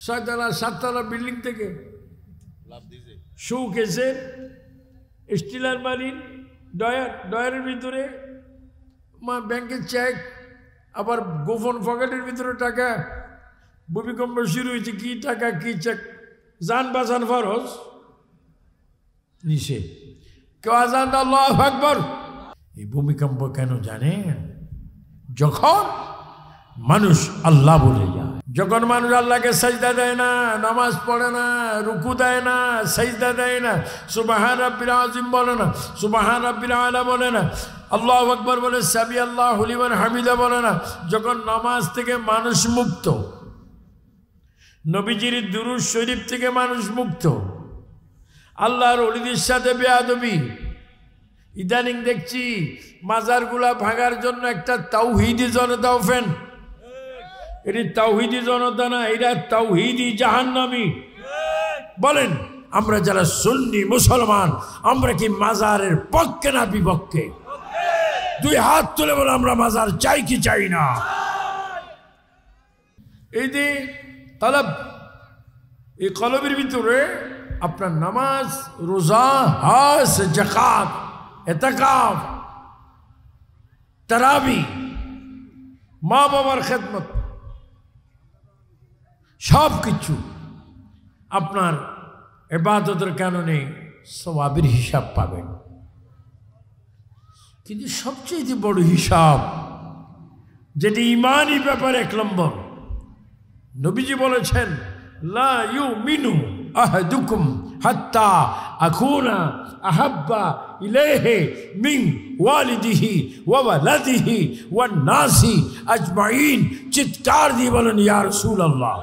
ছয়তলা সাততলা building থেকে শোকেসের Stiller Marin ডয়ারের ভিতরে ব্যাংকের চেক, আবার গোপন পকেটের ভিতরে টাকা। ভূমিকম্প শুরু হয়েছে, কি টাকা কি চেক, জান বাঁচান ফরজ নিষেধ। কেউ আজান আল্লাহু আকবার। এই ভূমিকম্প কেন জানেন? যখন মানুষ আল্লাহ বলে যায়, যখন মানুষ আল্লাহকে সাজদা দেয় না, নামাজ পড়ে না, রুকু দেয় না, সাজদা দেয় না, সুবহান রাব্বিল আযীম বলে না, সুবহান রাব্বিল আলা বলে না, আল্লাহু আকবার বলে, সামি আল্লাহু লিমান হামিদা বলে না, যখন নামাজ থেকে মানুষ মুক্ত, নবীজির দুরূদ শরীফ থেকে মানুষ মুক্ত, আল্লাহর ওলিদের সাথে বেয়াদবি। ইদানিং দেখছি মাজারগুলা ভাঙার জন্য একটা তাওহীদি জনতা ওঠেন। এটি তাওহীদি জনতা না, এটা তাওহীদি জাহান্নামী। বলেন আমরা যারা সুন্নি মুসলমান, আমরা কি মাজারের পক্ষে না বিপক্ষে? দুই হাত তুলে বলে আমরা মাজার চাই কি চাই না? এই যে তলব, এই কলবের ভিতরে আপনার নামাজ, রোজা, হজ, যাকাত, ইতিকাফ, তারাবি, মা বাবার খেদমত, সব কিছু আপনার ইবাদতের কারণে সওয়াবের হিসাব পাবেন। কিন্তু সবচেয়ে বড় হিসাব যেটি ইমানি ব্যাপারে 1 নম্বর, নবীজি বলেছেন লা ইউমিনু আহাদুকুম হাত্তা আকুনা আহাব্বা ইলাইহি মিন ওয়ালিদিহি ওয়া ওয়ালাদিহি ওয়ান নাসি আজমাইন। চিৎকার দিয়ে বলেন ইয়া রাসূলুল্লাহ।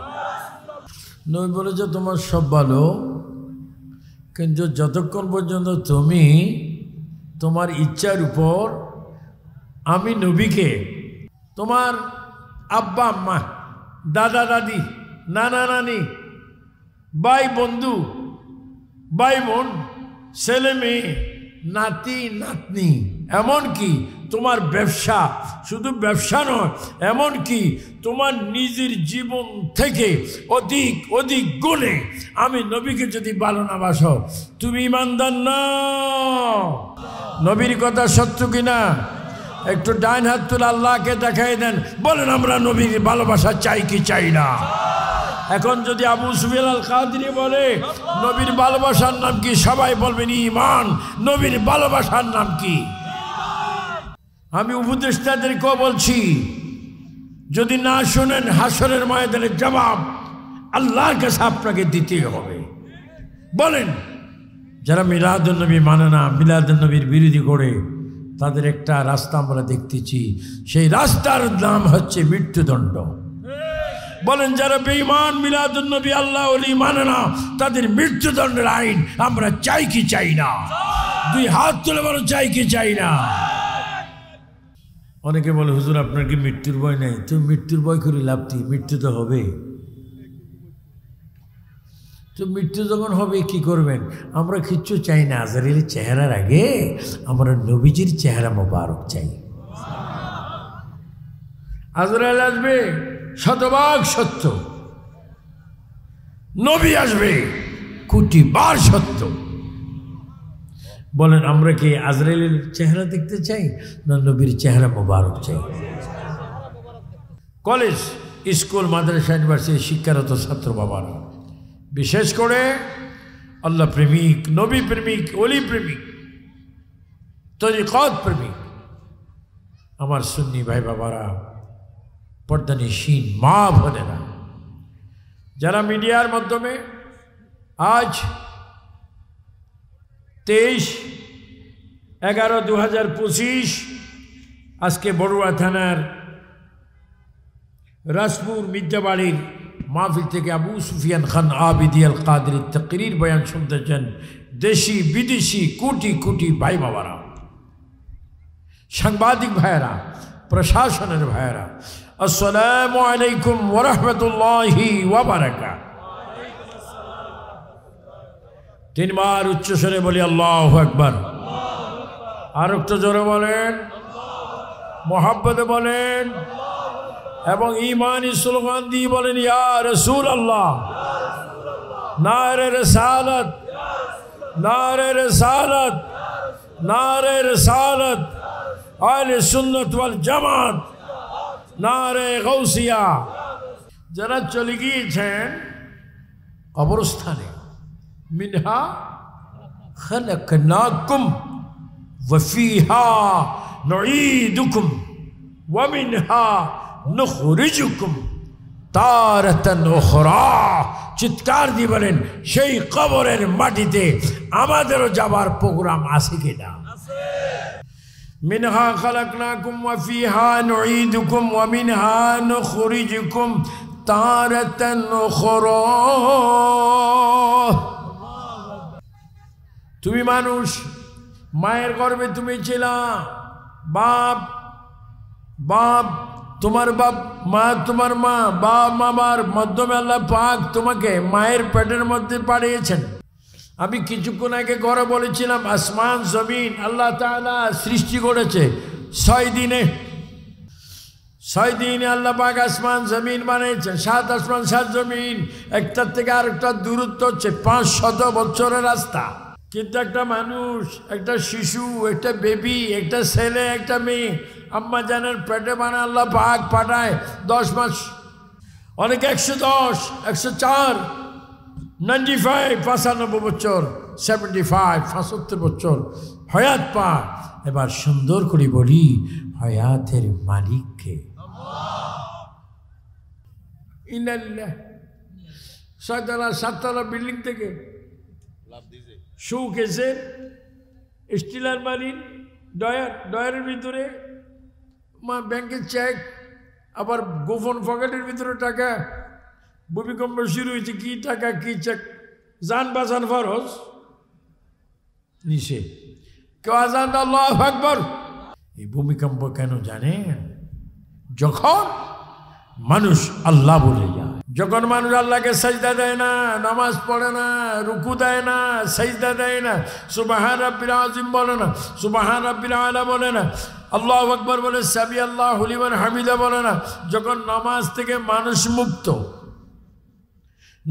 নবী বলেছে তোমার সব ভালো, কিন্তু যতক্ষণ পর্যন্ত তুমি তোমার ইচ্ছার উপর আমি নবীকে, তোমার আব্বা আম্মা, দাদা দাদি, নানা নানি, ভাই বন্ধু, ভাই বোন, ছেলে মেয়ে, নাতি নাতনি, এমনকি তোমার ব্যবসা, শুধু ব্যবসা নয়, এমনকি তোমার নিজের জীবন থেকে অধিক অধিক গুণে আমি নবীকে যদি ভালো না বাসো, তুমি ঈমানদার না। নবীর কথা সত্য কিনা? একটু ডাইন হাত তুলে আল্লাহকে দেখাই দেন, বলেন আমরা নবীর ভালোবাসা চাই কি চাই না? এখন যদি আবু সুফিয়ান আল কাদরি বলে নবীর ভালোবাসার নাম কি, সবাই বলবেন ঈমান। নবীর ভালোবাসার নাম কি? আমি উপদেষ্টাদেরকেও বলছি, যদি না শোনেন হাসরের ময়দানের জবাব আল্লাহর কাছে আপনাকে দিতে হবে। বলেন যারা মিলাদুন নবী মানে না, মিলাদুন নবীর বিরোধী করে, তাদের একটা রাস্তা আমরা দেখতেছি, সেই রাস্তার নাম হচ্ছে মৃত্যুদণ্ড। বলেন যারা বেঈমান, মিলাদুন নবী, আল্লাহ ওলি মানে না, তাদের মৃত্যুদণ্ডের আইন আমরা চাই কি চাই না? দুই হাত তুলে বলো চাই কি চাই না? অনেকে বলে হুজুর আপনার কি মৃত্যুর ভয় নেই? তুমি মৃত্যুর ভয় করে লাভ কি? মৃত্যু তো হবে। তো মৃত্যু যখন হবে কি করবেন? আমরা কিচ্ছু চাই না, আজরাইলের চেহারার আগে আমরা নবীজির চেহারা মোবারক চাই। আজরাইল আসবে শতভাগ সত্য, নবী আসবে কোটি বার সত্য। বলেন আমরা কি আজরাইলের চেহারা দেখতে চাই না নবীর চেহারা মোবারক চাই? কলেজ, স্কুল, মাদ্রাসা, ইউনিভার্সিটি শিক্ষারত ছাত্র বাবারা, বিশেষ করে আল্লাহ প্রেমিক, নবী প্রেমিক, ওলি প্রেমিক, তরিকত প্রেমিক আমার সুন্নি ভাই বাবারা, পর্দানিশীন মা বোনেরা, যারা মিডিয়ার মাধ্যমে আজ 23/11/2025 আজকে বড়ুয়া থানার রাজপুর মির্জাবাড়ির মাহফিল থেকে আবু সুফিয়ান খান আবিদি আল কাদরির তাকরীর বয়ান শুনতেছেন দেশি বিদেশি কোটি কোটি ভাই বাবারা, সাংবাদিক ভাইয়েরা, প্রশাসনের ভাইয়েরা, আসসালামু আলাইকুম ওয়া রাহমাতুল্লাহি ওয়া বারাকাতুহু। তিনবার উচ্চস্বরে বলি আল্লাহু আকবার। আর একটু জোরে বলেন, মোহাব্বতে বলেন, এবং ঈমানি স্লোগান দিয়ে বলেন ইয়া রাসূলুল্লাহ, নারে রিসালাত, নারে রিসালাত, নারে রিসালাত, আহলে সুন্নাত ওয়াল জামাত, নারে গাউসিয়া। যারা চলে গিয়েছেন কবরস্থানে, মিনহা খালাকনাকুম ওয়া ফিহা নুঈদুকুম ওয়া মিনহা নুখরিজুকুম তারাতান উখরা। চিৎকার দিয়ে বলেন সেই কবরের মাটিতে আমাদেরও যাবার প্রোগ্রাম আছে কিনা? মিনহা খালাকনাকুম ওয়া ফিহা নুঈদুকুম ওয়া মিনহা নুখরিজুকুম তারাতান উখরা। তুমি মানুষ, মায়ের গর্ভে তুমি ছিলা, বাপ বাপ তোমার বাপ, মা তোমার মা, বাপ মামার মাধ্যমে আল্লাহ পাক তোমাকে মায়ের পেটের মধ্যে পাঠিয়েছেন। আমি কিছুক্ষণ আগে ঘরে বলেছিলাম আসমান জমিন আল্লাহ তাআলা সৃষ্টি করেছে 6 দিনে। 6 দিনে আল্লাহ পাক আসমান জমিন বানিয়েছেন। 7 আসমান 7 জমিন, একটার থেকে আরেকটা দূরত্ব হচ্ছে 500 বছরের রাস্তা। কিন্তু একটা মানুষ, একটা শিশু, একটা বেবি, একটা ছেলে, একটা মেয়ে আম্মা জানের পেটে বানা আল্লাহ পাক পাঠায় 10 মাস, অনেকে 110, 104, 95, 95 বছর, 75, 75 বছর হায়াত পায়। এবার সুন্দর করে বলি হায়াতের মালিককে। ইন্নালিল্লাহ। 6তলা 7তলা বিল্ডিং থেকে শোকেসে স্টিলার মারিন ডয়ারের ভিতরে মা ব্যাংকের চেক, আবার গোপন পকেটের ভিতরে টাকা। ভূমিকম্প শুরু হয়েছে, কি টাকা কি চেক, জান বাঁচান ফরজ নিষেধ। কেউ আজান আল্লাহু আকবার। এই ভূমিকম্প কেন জানেন? যখন মানুষ আল্লাহ বলে যায়, যখন মানুষ আল্লাহকে সাজদা দেয় না, নামাজ পড়ে না, রুকু দেয় না, সাজদা দেয় না, সুবহান রাব্বিল আযীম বলে না, সুবহান রাব্বিল আলা বলে না, আল্লাহু আকবার বলে, সামি আল্লাহু লিমান হামিদা বলে না, যখন নামাজ থেকে মানুষ মুক্ত,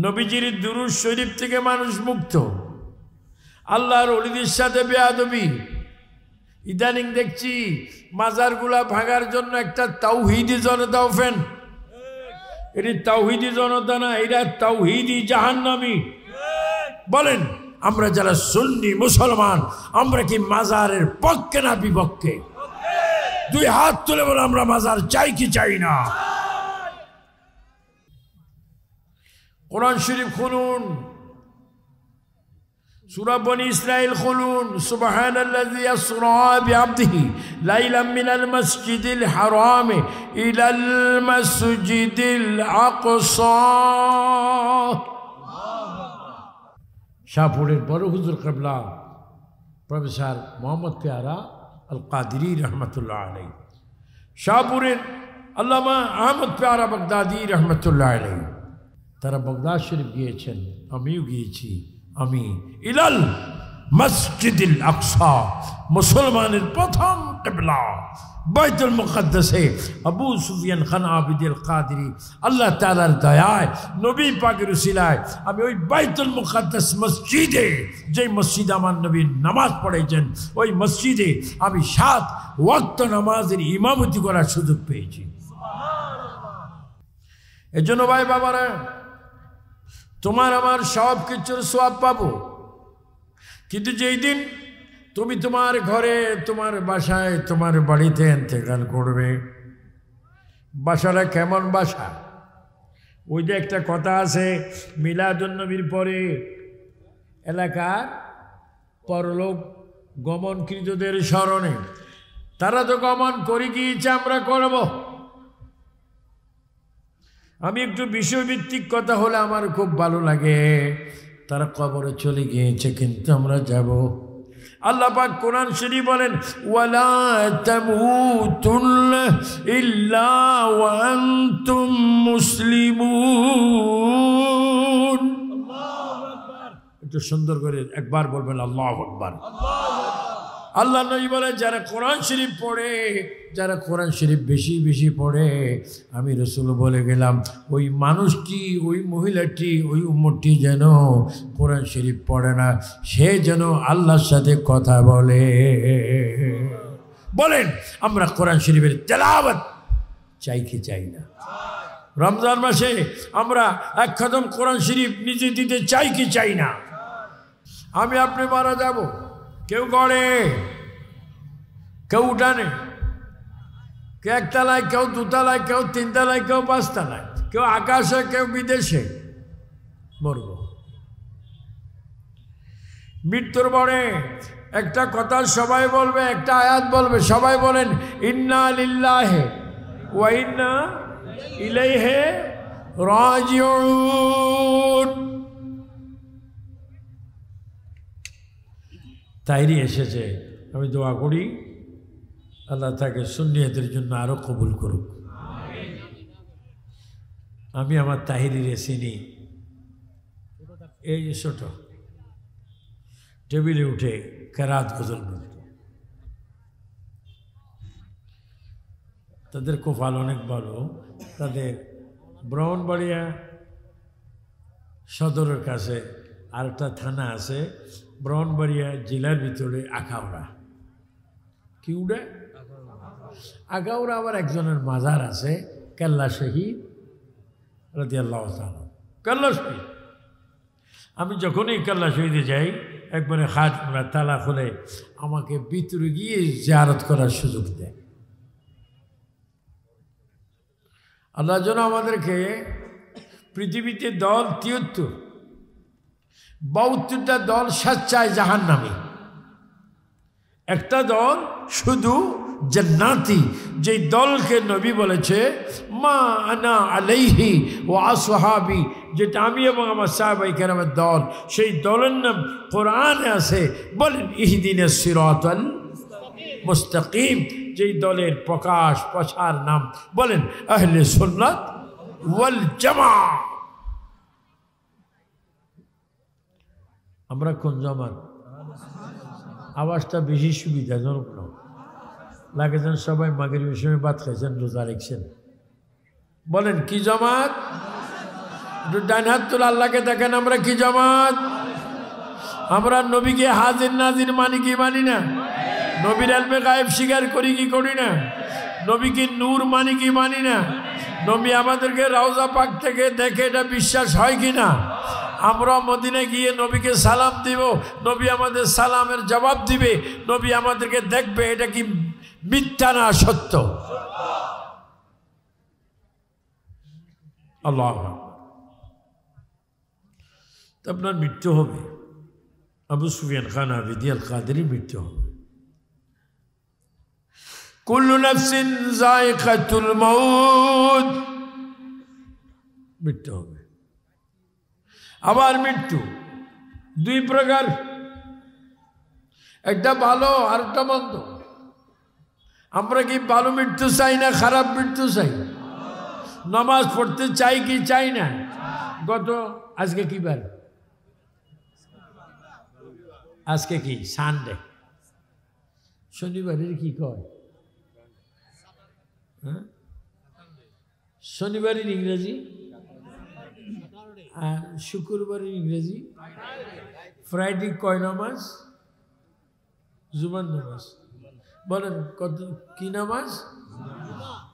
নবীজির দুরূদ শরীফ থেকে মানুষ মুক্ত, আল্লাহর ওলিদের সাথে বেয়াদবি। ইদানিং দেখছি মাজারগুলা ভাঙার জন্য একটা তাওহীদি জনতা ওঠেন। এটি তাওহীদি জনতা না, এরা তাওহীদি জাহান্নামী। বলেন আমরা যারা সুন্নি মুসলমান, আমরা কি মাজারের পক্ষে না বিপক্ষে? 2 হাত তুলে বলে আমরা মাজার চাই কি চাই না? কোরআন শরীফ খুলুন, সূরা বনী ইসরাঈল খুলুন। সুবহানাল্লাযী আসরা বিআবদিহি লাইলাম মিনাল মাসজিদিল হারাম ইলাল মাসজিদিল আকসা। শাহপুরের বড় হুজুর কিবলা প্রফেসর মোহাম্মদ পেয়ারা আল কাদেরী রহমতুল্লাহ আলাইহি, শাহপুরের আল্লামা আহমদ পেয়ারা বাগদাদি রহমতুল্লাহ আলাইহি, তারা বাগদাদ শরীফ গিয়েছেন, আমিও গিয়েছি। আমি ইলাল মসজিদুল আকসা, মুসলমানের প্রথম কিবলা বাইতুল মুকদ্দাসে আবু সুফিয়ান খান আবিদুল কাদেরী আল্লাহ তাআলার দয়ায় নবী পাকের উসিলায় আমি ওই বাইতুল মুকদ্দাস মসজিদে, যে মসজিদ আমার নবী নামাজ পড়েছেন, ওই মসজিদে আমি 7 ওয়াক্ত নামাজের ইমামতি করার সুযোগ পেয়েছি। এজন্য ভাই বাবারা, তোমার আমার সব কিছুর সওয়াব পাবো, কিন্তু যেই দিন তুমি তোমার ঘরে, তোমার বাসায়, তোমার বাড়িতে ইন্তেকাল করবে, বাসাটা কেমন বাসা? ওই যে একটা কথা আছে, মিলাদুন্নবীর পরে এলাকার পরলোক গমনকৃতদের স্মরণে, তারা তো গমন করে গিয়েছে, আমরা করব। আমি একটু বিষয়ভিত্তিক কথা হলে আমার খুব ভালো লাগে। তারা কবরে চলে গিয়েছে, কিন্তু আমরা যাব। আল্লাহ পাক কোরআন শরীফ বলেন, ওয়ালা তামুতুন্না ইল্লা ওয়া আনতুম মুসলিমুন। আল্লাহু আকবার। একটু সুন্দর করে একবার বলবেন আল্লাহু আকবার। আল্লাহ নবী বলে যারা কোরআন শরীফ পড়ে, যারা কোরআন শরীফ বেশি বেশি পড়ে, আমি রাসূল বলে গেলাম ওই মানুষটি, ওই মহিলাটি, ওই উম্মতটি যেন কোরআন শরীফ পড়ে না, সে যেন আল্লাহর সাথে কথা বলে। বলেন আমরা কোরআন শরীফের তেলাওয়াত চাই কি চাই না? রমজান মাসে আমরা এক খতম কোরআন শরীফ নিজে দিতে চাই কি চাই না? আমি আপনি মারা যাব, কেউ গড়ে, কেউ উঠানে, কেউ একতলায়, কেউ দুতলায়, কেউ তিনতলায়, কেউ পাঁচতলায়, কেউ আকাশে, কেউ বিদেশে মরব। মৃত্যুর পরে একটা কথা সবাই বলবে, একটা আয়াত বলবে, সবাই বলেন ইন্না লিল্লাহি ওয়া ইন্না ইলাইহি রাজিউন। তাইরি এসেছে, আমি দোয়া করি আল্লাহ তাকে সুন্নিয়তের জন্য আরো কবুল করুক। আমি আমার তাহিরিরে চিনি, এই ছোট টেবিলে উঠে কেরাত গজল বলত, তাদের কপাল অনেক ভালো। তাদের ব্রাহ্মণবাড়িয়া সদরের কাছে আরেকটা থানা আছে, ব্রাহ্মণবাড়িয়া জেলার ভিতরে আখাউড়া। কি উড়ে আখাউড়া? আবার একজনের মাজার আছে, কেল্লা শহীদ রাদিয়াল্লাহু তাআলা, কেল্লা শহীদ। আমি যখনই কেল্লা শহীদে যাই একবারে হাত তালা খুলে আমাকে ভিতরে গিয়ে জিয়ারত করার সুযোগ দেয়। আল্লাহ যেন আমাদেরকে পৃথিবীতে দল ৭৩, ৭২টা দল স্বেচ্ছায় জাহান্নামী, একটা দল শুধু জান্নাতি, যেই দলকে নবী বলেছে মা আনা আলাইহি ওয়া আসহাবি, যেটা আমি এবং আমার সাহাবায়ে কেরামের দল, সেই দলের নাম কোরআনে আছে। বলেন ইহদিনাস সিরাতাল মুস্তাকিম, যেই দলের প্রকাশ প্রসার নাম বলেন আহলে সুন্নাত ওয়াল জামাত। আমরা কোন জামাত? আওয়াজটা বেশি সুবিধাজনক না লাগে, যেন সবাই মাগরিবের সময় ভাত খাইছেন, রোজা রেখেছেন। বলেন কি জামাত? ডান হাত তুলে আল্লাহকে দেখেন, আমরা কি জামাত? আমরা নবীকে হাজির নাজির মানি কি মানি না? নবীর ইলমে গায়েব স্বীকার করি কি করি না? নবীকে নূর মানি কি মানি না? নবী আমাদেরকে রওজা পাক থেকে দেখে এটা বিশ্বাস হয় কি না? আমরা মদিনায় গিয়ে নবীকে সালাম দিব, নবী আমাদের সালামের জবাব দিবে, নবী আমাদেরকে দেখবে, এটা কি মিথ্যা না সত্য? আল্লাহ, আপনার মৃত্যু হবে, আবু সুফিয়ান খান আবিদি আল কাদেরী মৃত্যু হবে। কুল্লু নাফসিন যায়িকাতুল মাউত, মৃত্যু হবে। আবার মৃত্যু দুই প্রকার, একটা ভালো আর একটা মন্দ। আমরা কি ভালো মৃত্যু চাই না খারাপ মৃত্যু চাই? নামাজ পড়তে চাই কি চাই না? আজকে কি বার? আজকে কি সানডে, শনিবারের কি কয়? হ্যাঁ, শনিবারের ইংরেজি আর শুক্রবারের ইংরেজি। ফ্রাইডে কয় নামাজ? জুমার নামাজ। বলেন কত কি নামাজ?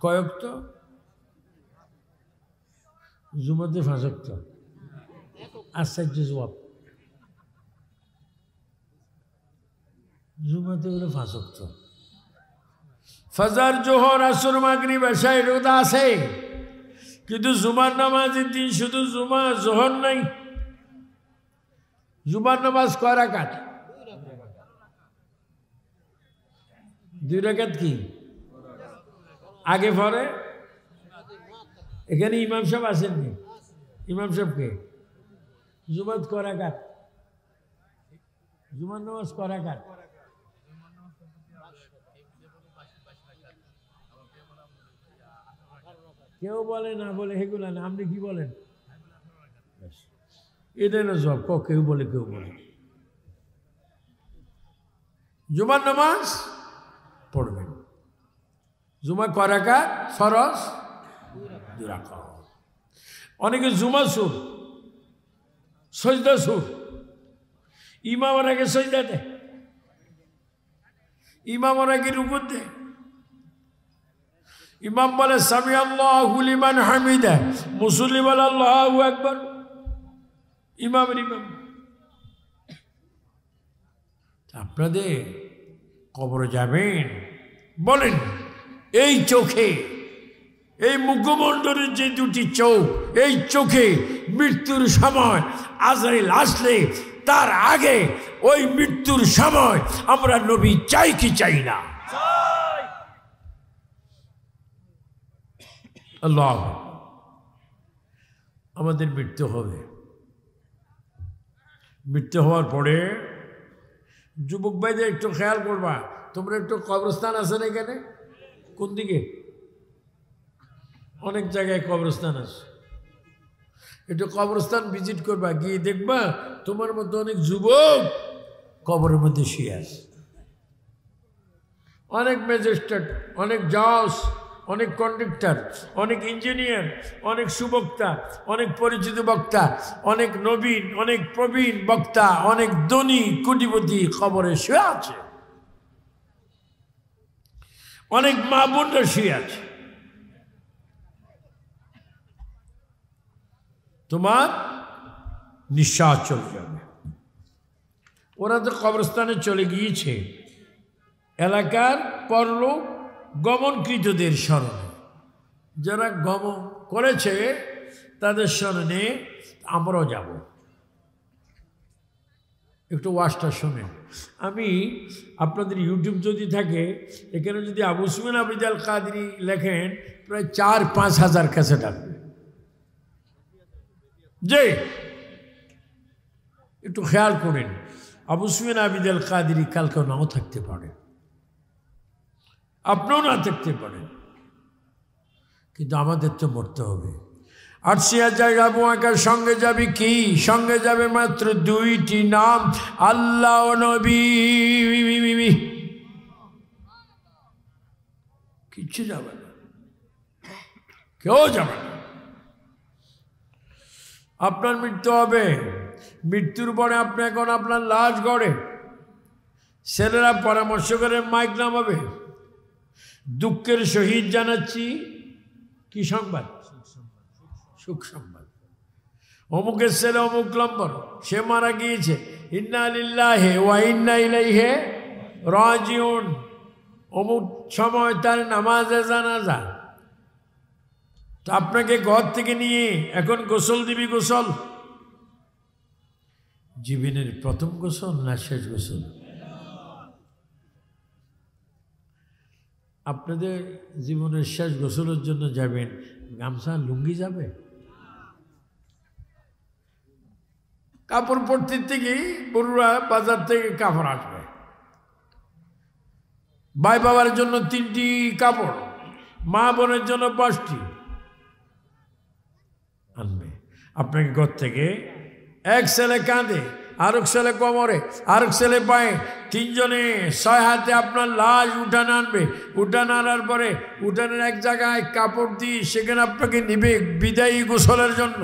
কয়ক্ত? জুমাতে 5 ওয়াক্ত। আশ্চর্য জবাব, জুমাতে হলো 5 ওয়াক্ত। ফজর, জোহর, আসর, মাগরিব, এশা রোজা আছে, কিন্তু জুমার নামাজের দিন শুধু জুমা, জোহর নাই। জুমার নামাজ কয় রাকাত? 2 রাকাত। কি আগে পরে? এখানে ইমাম সাহেব আসেননি, ইমাম সাহেবকে জুমাত কয় রাকাত? জুমার নামাজ কয় রাকাত? কেউ বলে না, বলে হেগুলা না। আপনি কি বলেন? এটাই না জব। কেউ বলে, কেউ বলে। জুমার নামাজ পড়বেন। জুমা কয় রাকাত ফরজ? 2 রাকাত। অনেকে জুমা সুর, সজদা সুর, ইমামের আগে সজদা দেয়, ইমামের আগে রুকু দেয়। ইমাম বলে সামি আল্লাহু লিমান হামিদা, মুসল্লি বলে আল্লাহু আকবার। ইমামের ইমাম। আপনাদের কবরে যাবেন, বলেন এই চোখে, এই মুখমণ্ডলের যে 2টি চোখ, এই চোখে মৃত্যুর সময় আজরাইল আসলে তার আগে ওই মৃত্যুর সময় আমরা নবী চাই কি চাই না? আল্লাহ, আমাদের মৃত্যু হবে। মৃত্যু হওয়ার পরে যুবক ভাইদের একটু খেয়াল করবা, তোমরা একটু কবরস্থান আছে না এখানে? কোন দিকে? অনেক জায়গায় কবরস্থান আছে। একটু কবরস্থান ভিজিট করবা, গিয়ে দেখবা তোমার মতো অনেক যুবক কবরের মধ্যে শুয়ে আছে। অনেক ম্যাজিস্ট্রেট, অনেক জজ, অনেক কন্ডাক্টর, অনেক ইঞ্জিনিয়ার, অনেক সুবক্তা, অনেক পরিচিত বক্তা, অনেক নবীন, অনেক প্রবীণ বক্তা, অনেক ধনী কোটিপতি কবরে শুয়ে আছে। অনেক মা বোনরা শুয়ে আছে। তোমার নিঃশ্বাস চলে যাবে। ওরা তো কবরস্থানে চলে গিয়েছে এলাকার পরলোক গমনকৃতদের স্মরণে। যারা গমন করেছে তাদের স্মরণে আমরাও যাব। একটু ওয়াজটা শোনেন। আমি আপনাদের ইউটিউব যদি থাকে, এখানে যদি আবু সুফিয়ান আবিদ আল কাদরি লেখেন, প্রায় 4-5 হাজার ক্যাসেট আসবে। যে একটু খেয়াল করেন, আবু সুফিয়ান আবিদ আল কাদরি কালকেও নাও থাকতে পারে, আপনিও না থাকতে পারেন, কিন্তু আমাদের তো মরতে হবে। 80,000 আবু আকার সঙ্গে যাবে কি? সঙ্গে যাবে মাত্র 2টি নাম, আল্লাহ ও নবী। কিচ্ছু যাবে না, কেউ যাবে না। আপনার মৃত্যু হবে। মৃত্যুর পরে আপনি এখন আপনার লাশ গড়ে, ছেলেরা পরামর্শ করে মাইক নামাবে, দুঃখের সহিত জানাচ্ছি কি সংবাদ? সুখ সংবাদ। অমুকের ছেলে অমুক নম্বর, সে মারা গিয়েছে, ইন্না লিল্লাহি ওয়া ইন্না ইলাইহি রাজিউন। অমুক সময় তার নামাজে জানাজা। তো আপনাকে ঘর থেকে নিয়ে এখন গোসল দিবি। গোসল জীবনের প্রথম গোসল না শেষ গোসল? আপনাদের জীবনের শেষ গোসলের জন্য যাবেন, গামছা লুঙ্গি যাবে? কাপড় পরতে থেকেই বড়ুরা বাজার থেকে কাপড় আসবে। ভাই বাবার জন্য 3টি কাপড়, মা বোনের জন্য 5টি আনবে। আপনাকে ঘর থেকে এক ছেলে কাঁধে, আরেক ছেলে কোমরে, আরেক ছেলে পায়ে, 3 জনে 6 হাতে আপনার লাশ উঠান আনবে। উঠান আনার পরে উঠানের এক জায়গায় কাপড় দিয়ে সেখানে আপনাকে নিবে বিদায়ী গোসলের জন্য।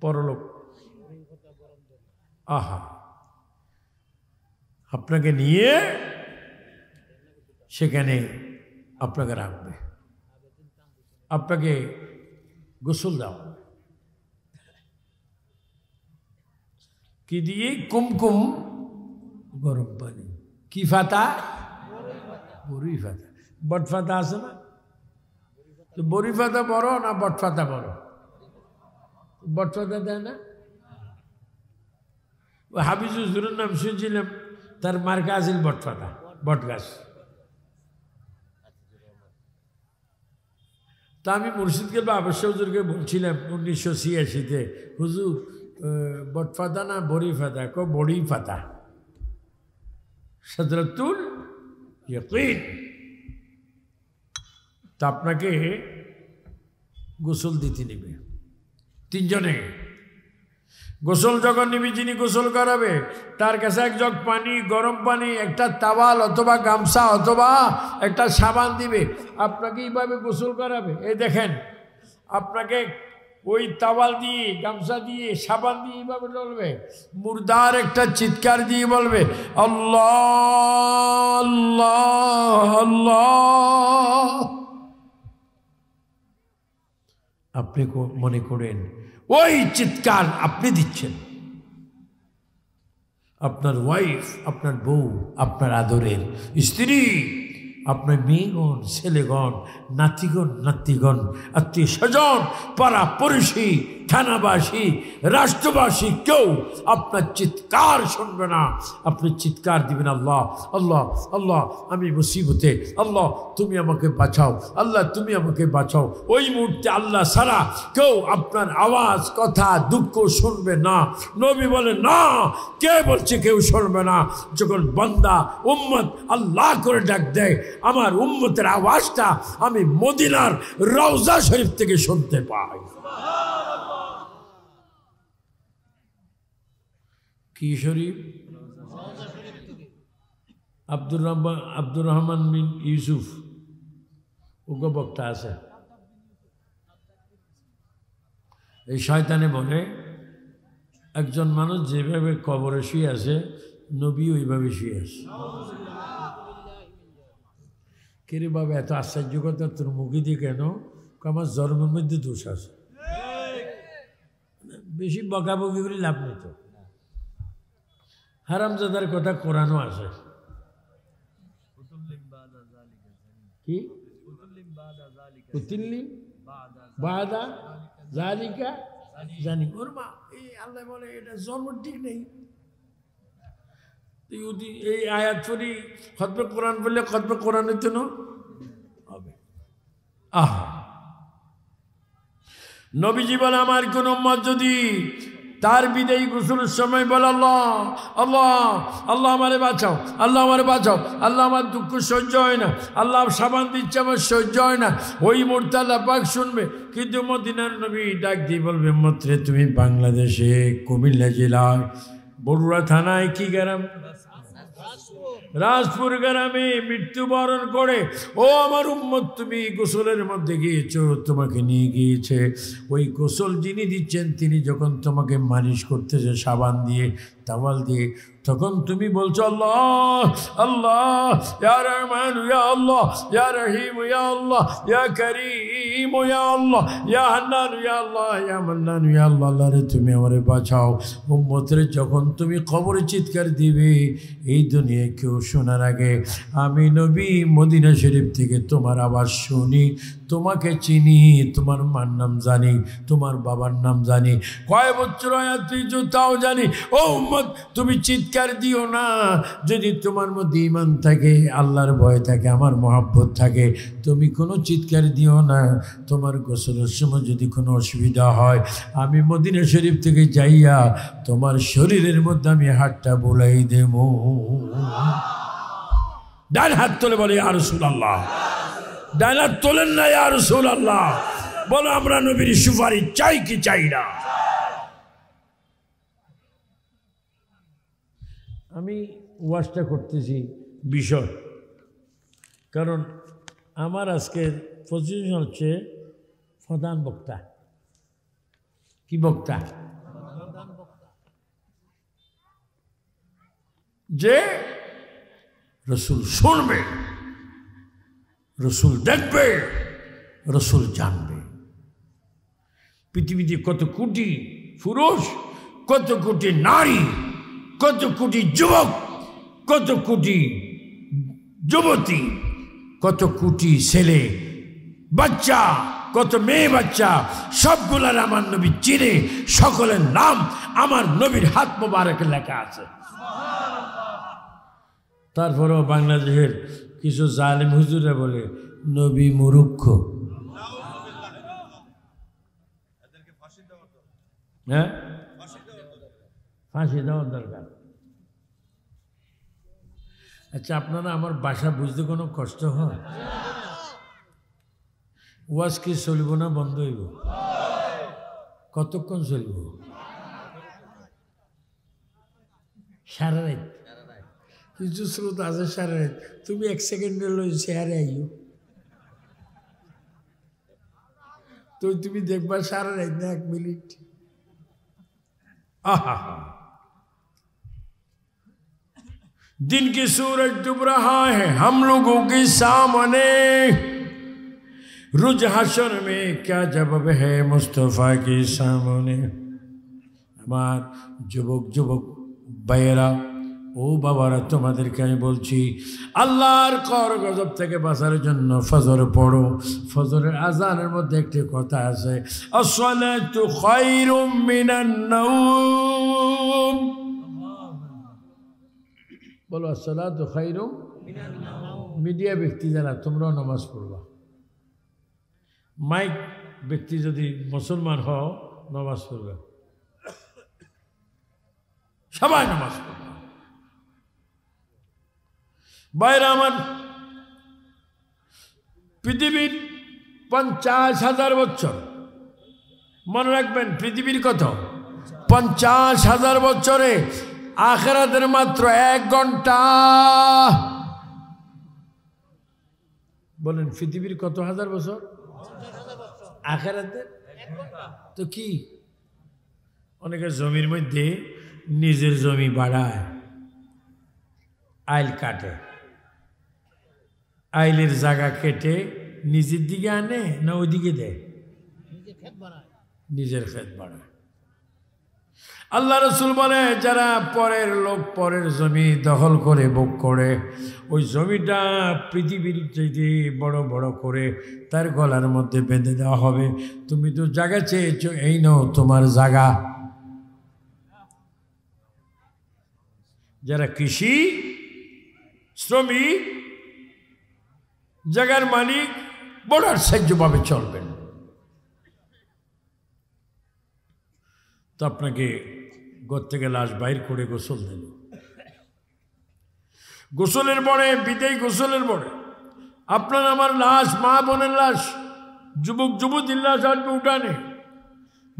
পরলোক, আহা, আপনাকে নিয়ে সেখানে আপনাকে রাখবে, আপনাকে গোসল দেওয়া কি দিয়ে? কুমকুম গরম পানি। কি ফাতা? বড়ি ফাতা। বট ফাতা আছে না? তো বড়ি ফাতা বড় না বট ফাতা বড়? বট ফাতা দেয় না? ও হাফিজ হুজুরের নাম শুনছিলাম, তার মার্কা আছিল বট ফাতা, বট গাছ। তা আমি মুর্শিদকে বা আবশ্য হুজুরকে বলছিলাম 1986-তে, হুজুর বট ফাতা না বড়ি ফাতা? বড়ি ফাতা। সাদরাতুল ইয়াকিন। তা আপনাকে গোসল দিতে নেবে 3 জনে। গোসল যখন নিবি, যিনি গোসল করাবে তার কাছে এক জগ পানি, গরম পানি, একটা তাওয়াল অথবা গামছা অথবা একটা সাবান দিবে, আপনাকে এইভাবে গোসল করাবে। এই দেখেন, আপনাকে ওই তাওয়াল দিয়ে, গামছা দিয়ে, সাবান দিয়ে এইভাবে বলবে, মুর্দার একটা চিৎকার দিয়ে বলবে আল্লাহ আল্লাহ আল্লাহ। আপনি মনে করেন ওই চিৎকার আপনি দিচ্ছেন, আপনার ওয়াইফ, আপনার বউ, আপনার আদরের স্ত্রী, আপনার মেয়েগণ, ছেলেগণ, নাতিগণ, নাতিগণ, আত্মীয় স্বজন, পাড়া পড়শি, থানাবাসী, রাষ্ট্রবাসী কেউ আপনার চিৎকার শুনবে না। আপনি চিৎকার দিবেন আল্লাহ আল্লাহ আল্লাহ, আমি মুসিবতে, আল্লাহ তুমি আমাকে বাঁচাও, আল্লাহ তুমি আমাকে বাঁচাও। ওই মুহূর্তে আল্লাহ ছাড়া কেউ আপনার আওয়াজ, কথা, দুঃখ শুনবে না। নবী বলে না, কে বলছে কেউ শুনবে না? যখন বান্দা উম্মত আল্লাহ করে ডাক দেয়, আমার উম্মতের আওয়াজটা আমি মদিনার রওজা শরীফ থেকে শুনতে পাই। কি শরীফ? আব্দুর রহমান বিন ইউসুফ ওগো বক্তা আছে। এই শয়তানে বলে একজন মানুষ যেভাবে কবরে শুয়ে আছে, নবী ওইভাবে শুয়ে আছে। কিরে বাবা, এত আশ্চর্য কথা তোর মুখে দিয়ে কেন? আমার জন্মের মধ্যে দোষ আছে। বেশি বকাবকি করে লাভ নেই তো। হারামজাদার কথা কোরআনও আছে। কি উতিল্লিম বাদা জালিকা জানি ওর মা, এই আল্লাহ বলে এটা জন্ম ঠিক নেই। এই আয়াত পড়ি খতমে কোরআন বললে খতমে কোরআনের জন্য হবে। আহা, নবীজি বলে আমার কোন উম্মত যদি তার বিদায়ী গোসলের সময় বলে আল্লাহ আল্লাহ আল্লাহ আমারে বাঁচাও, আল্লাহ আমারে বাঁচাও, আল্লাহ আমার দুঃখ সহ্য হয় না, আল্লাহ সাবান দিচ্ছে আমার সহ্য হয় না, ওই মুহূর্তে আল্লাহ পাক শুনবে। কিন্তু মদিনার নবী ডাক দিয়ে বলবে মত্রে তুমি বাংলাদেশে কুমিল্লা জেলায় বরুড়া থানায় কি গ্রাম, রাজপুর গ্রামে মৃত্যুবরণ করে, ও আমার উম্মত তুমি গোসলের মধ্যে গিয়েছো, তোমাকে নিয়ে গিয়েছে। ওই গোসল যিনি দিচ্ছেন তিনি যখন তোমাকে মালিশ করতেছে সাবান দিয়ে, তাওয়াল দিয়ে, তখন তুমি বলছো আল্লাহ আল্লাহ ইয়া রহমান ইয়া আল্লাহ ইয়া রহিম ইয়া আল্লাহ ইয়া করিম ইয়া আল্লাহ ইয়া হান্নান ইয়া আল্লাহ ইয়া মান্নান ইয়া আল্লাহ, আল্লাহ রে তুমি আমারে বাঁচাও। উম্মতের যখন তুমি কবরে চিৎকার দিবে, এই দুনিয়ায় কেউ শোনার আগে আমি নবী মদিনা শরীফ থেকে তোমার আওয়াজ শুনি, তোমাকে চিনি, তোমার মার নাম জানি, তোমার বাবার নাম জানি, কয় বছর তুই তাও জানি। ও উম্মত তুমি চিৎকার দিও না। যদি তোমার মধ্যে ঈমান থাকে, আল্লাহর ভয় থাকে, আমার মহব্বত থাকে, তুমি কোনো চিৎকার দিও না। তোমার গোসলের সময় যদি কোনো অসুবিধা হয়, আমি মদিনা শরীফ থেকে যাইয়া তোমার শরীরের মধ্যে আমি হাতটা বুলাই দেব। ডান হাত তোলে বলে ইয়া রাসূলুল্লাহ, ডান হাত তোলেন না ইয়া রাসূলুল্লাহ, বলো আমরা নবীর সুপারিশ চাই কি চাই না? আমি ওয়াজটা করতেছি বিষয়, কারণ আমার আজকের পজিশন হচ্ছে প্রধান বক্তা। কি বক্তা? যে রসুল শুনবে, রসুল দেখবে, রসুল জানবে। পৃথিবীতে কত কোটি পুরুষ, কত কোটি নারী, কত কোটি যুবক, কত কোটি যুবতী, কত কোটি ছেলে বাচ্চা, কত মেয়ে বাচ্চা, সবগুলার আমার নবী চিনে, সকলের নাম আমার নবীর হাত মোবারকে লেখা আছে। তারপরেও বাংলাদেশের কিছু জালেম হুজুরে বলে নবী মূর্খ। হ্যাঁ, ফাঁসি দেওয়ার দরকার। আচ্ছা, আপনারা আমার ভাষা বুঝতে কোনো কষ্ট হয়? ওয়াজ কি চলব না বন্ধ হইব? কতক্ষণ চলব? সারা রাত কিছু স্রোত আছে সারা রাত তুমি 1 সেকেন্ডে লই চেয়ারে আইও তো তুমি দেখবা সারা রাত না 1 মিনিট आहा दिन की सूरज डूब रहा है हम लोगों के सामने रुज हशर में क्या जवाब है मुस्तफा के सामने हमार जुबक जुबक बैरा ও বাবারা তোমাদেরকে আমি বলছি আল্লাহর কর গজব থেকে বাঁচার জন্য ফজর পড়ো ফজরের আজানের মধ্যে একটি কথা আছে আসসালাতু খায়রুম মিনান নাওম বলো আসসালাতু খায়রুম মিনান নাওম মিডিয়া ব্যক্তি যারা তোমরাও নামাজ পড়বা মাইক ব্যক্তি যদি মুসলমান হও নামাজ পড়বে সবাই নামাজ পড়বে বাইরে আমার পৃথিবীর 50,000 বছর মনে রাখবেন পৃথিবীর কত 50,000 বছরে আখিরাতের মাত্র 1 ঘন্টা বলেন পৃথিবীর কত হাজার বছর আখিরাতের 1 ঘন্টা তো কি অনেকে জমির মধ্যে নিজের জমি বাড়ায় আইল কাটে আইলের জায়গা কেটে নিজের দিকে আনে না ওইদিকে দেয় নিজের ক্ষেত বাড়ায় আল্লাহ রসুল বলে যারা পরের লোক পরের জমি দখল করে ভোগ করে ওই জমিটা পৃথিবীর চাইতে বড় বড় করে তার গলার মধ্যে বেঁধে দেওয়া হবে তুমি তো জায়গা চেয়েছো এই নাও তোমার জায়গা যারা কৃষি শ্রমিক জায়গার মালিক বড় আশ্চর্যভাবে চলবেন তো আপনাকে ঘর থেকে লাশ বাইর করে গোসল দিল গোসলের পরে বিদায় গোসলের পরে আপনার আমার লাশ মা বোনের লাশ যুবক যুবতীর লাশ আসবে উঠানে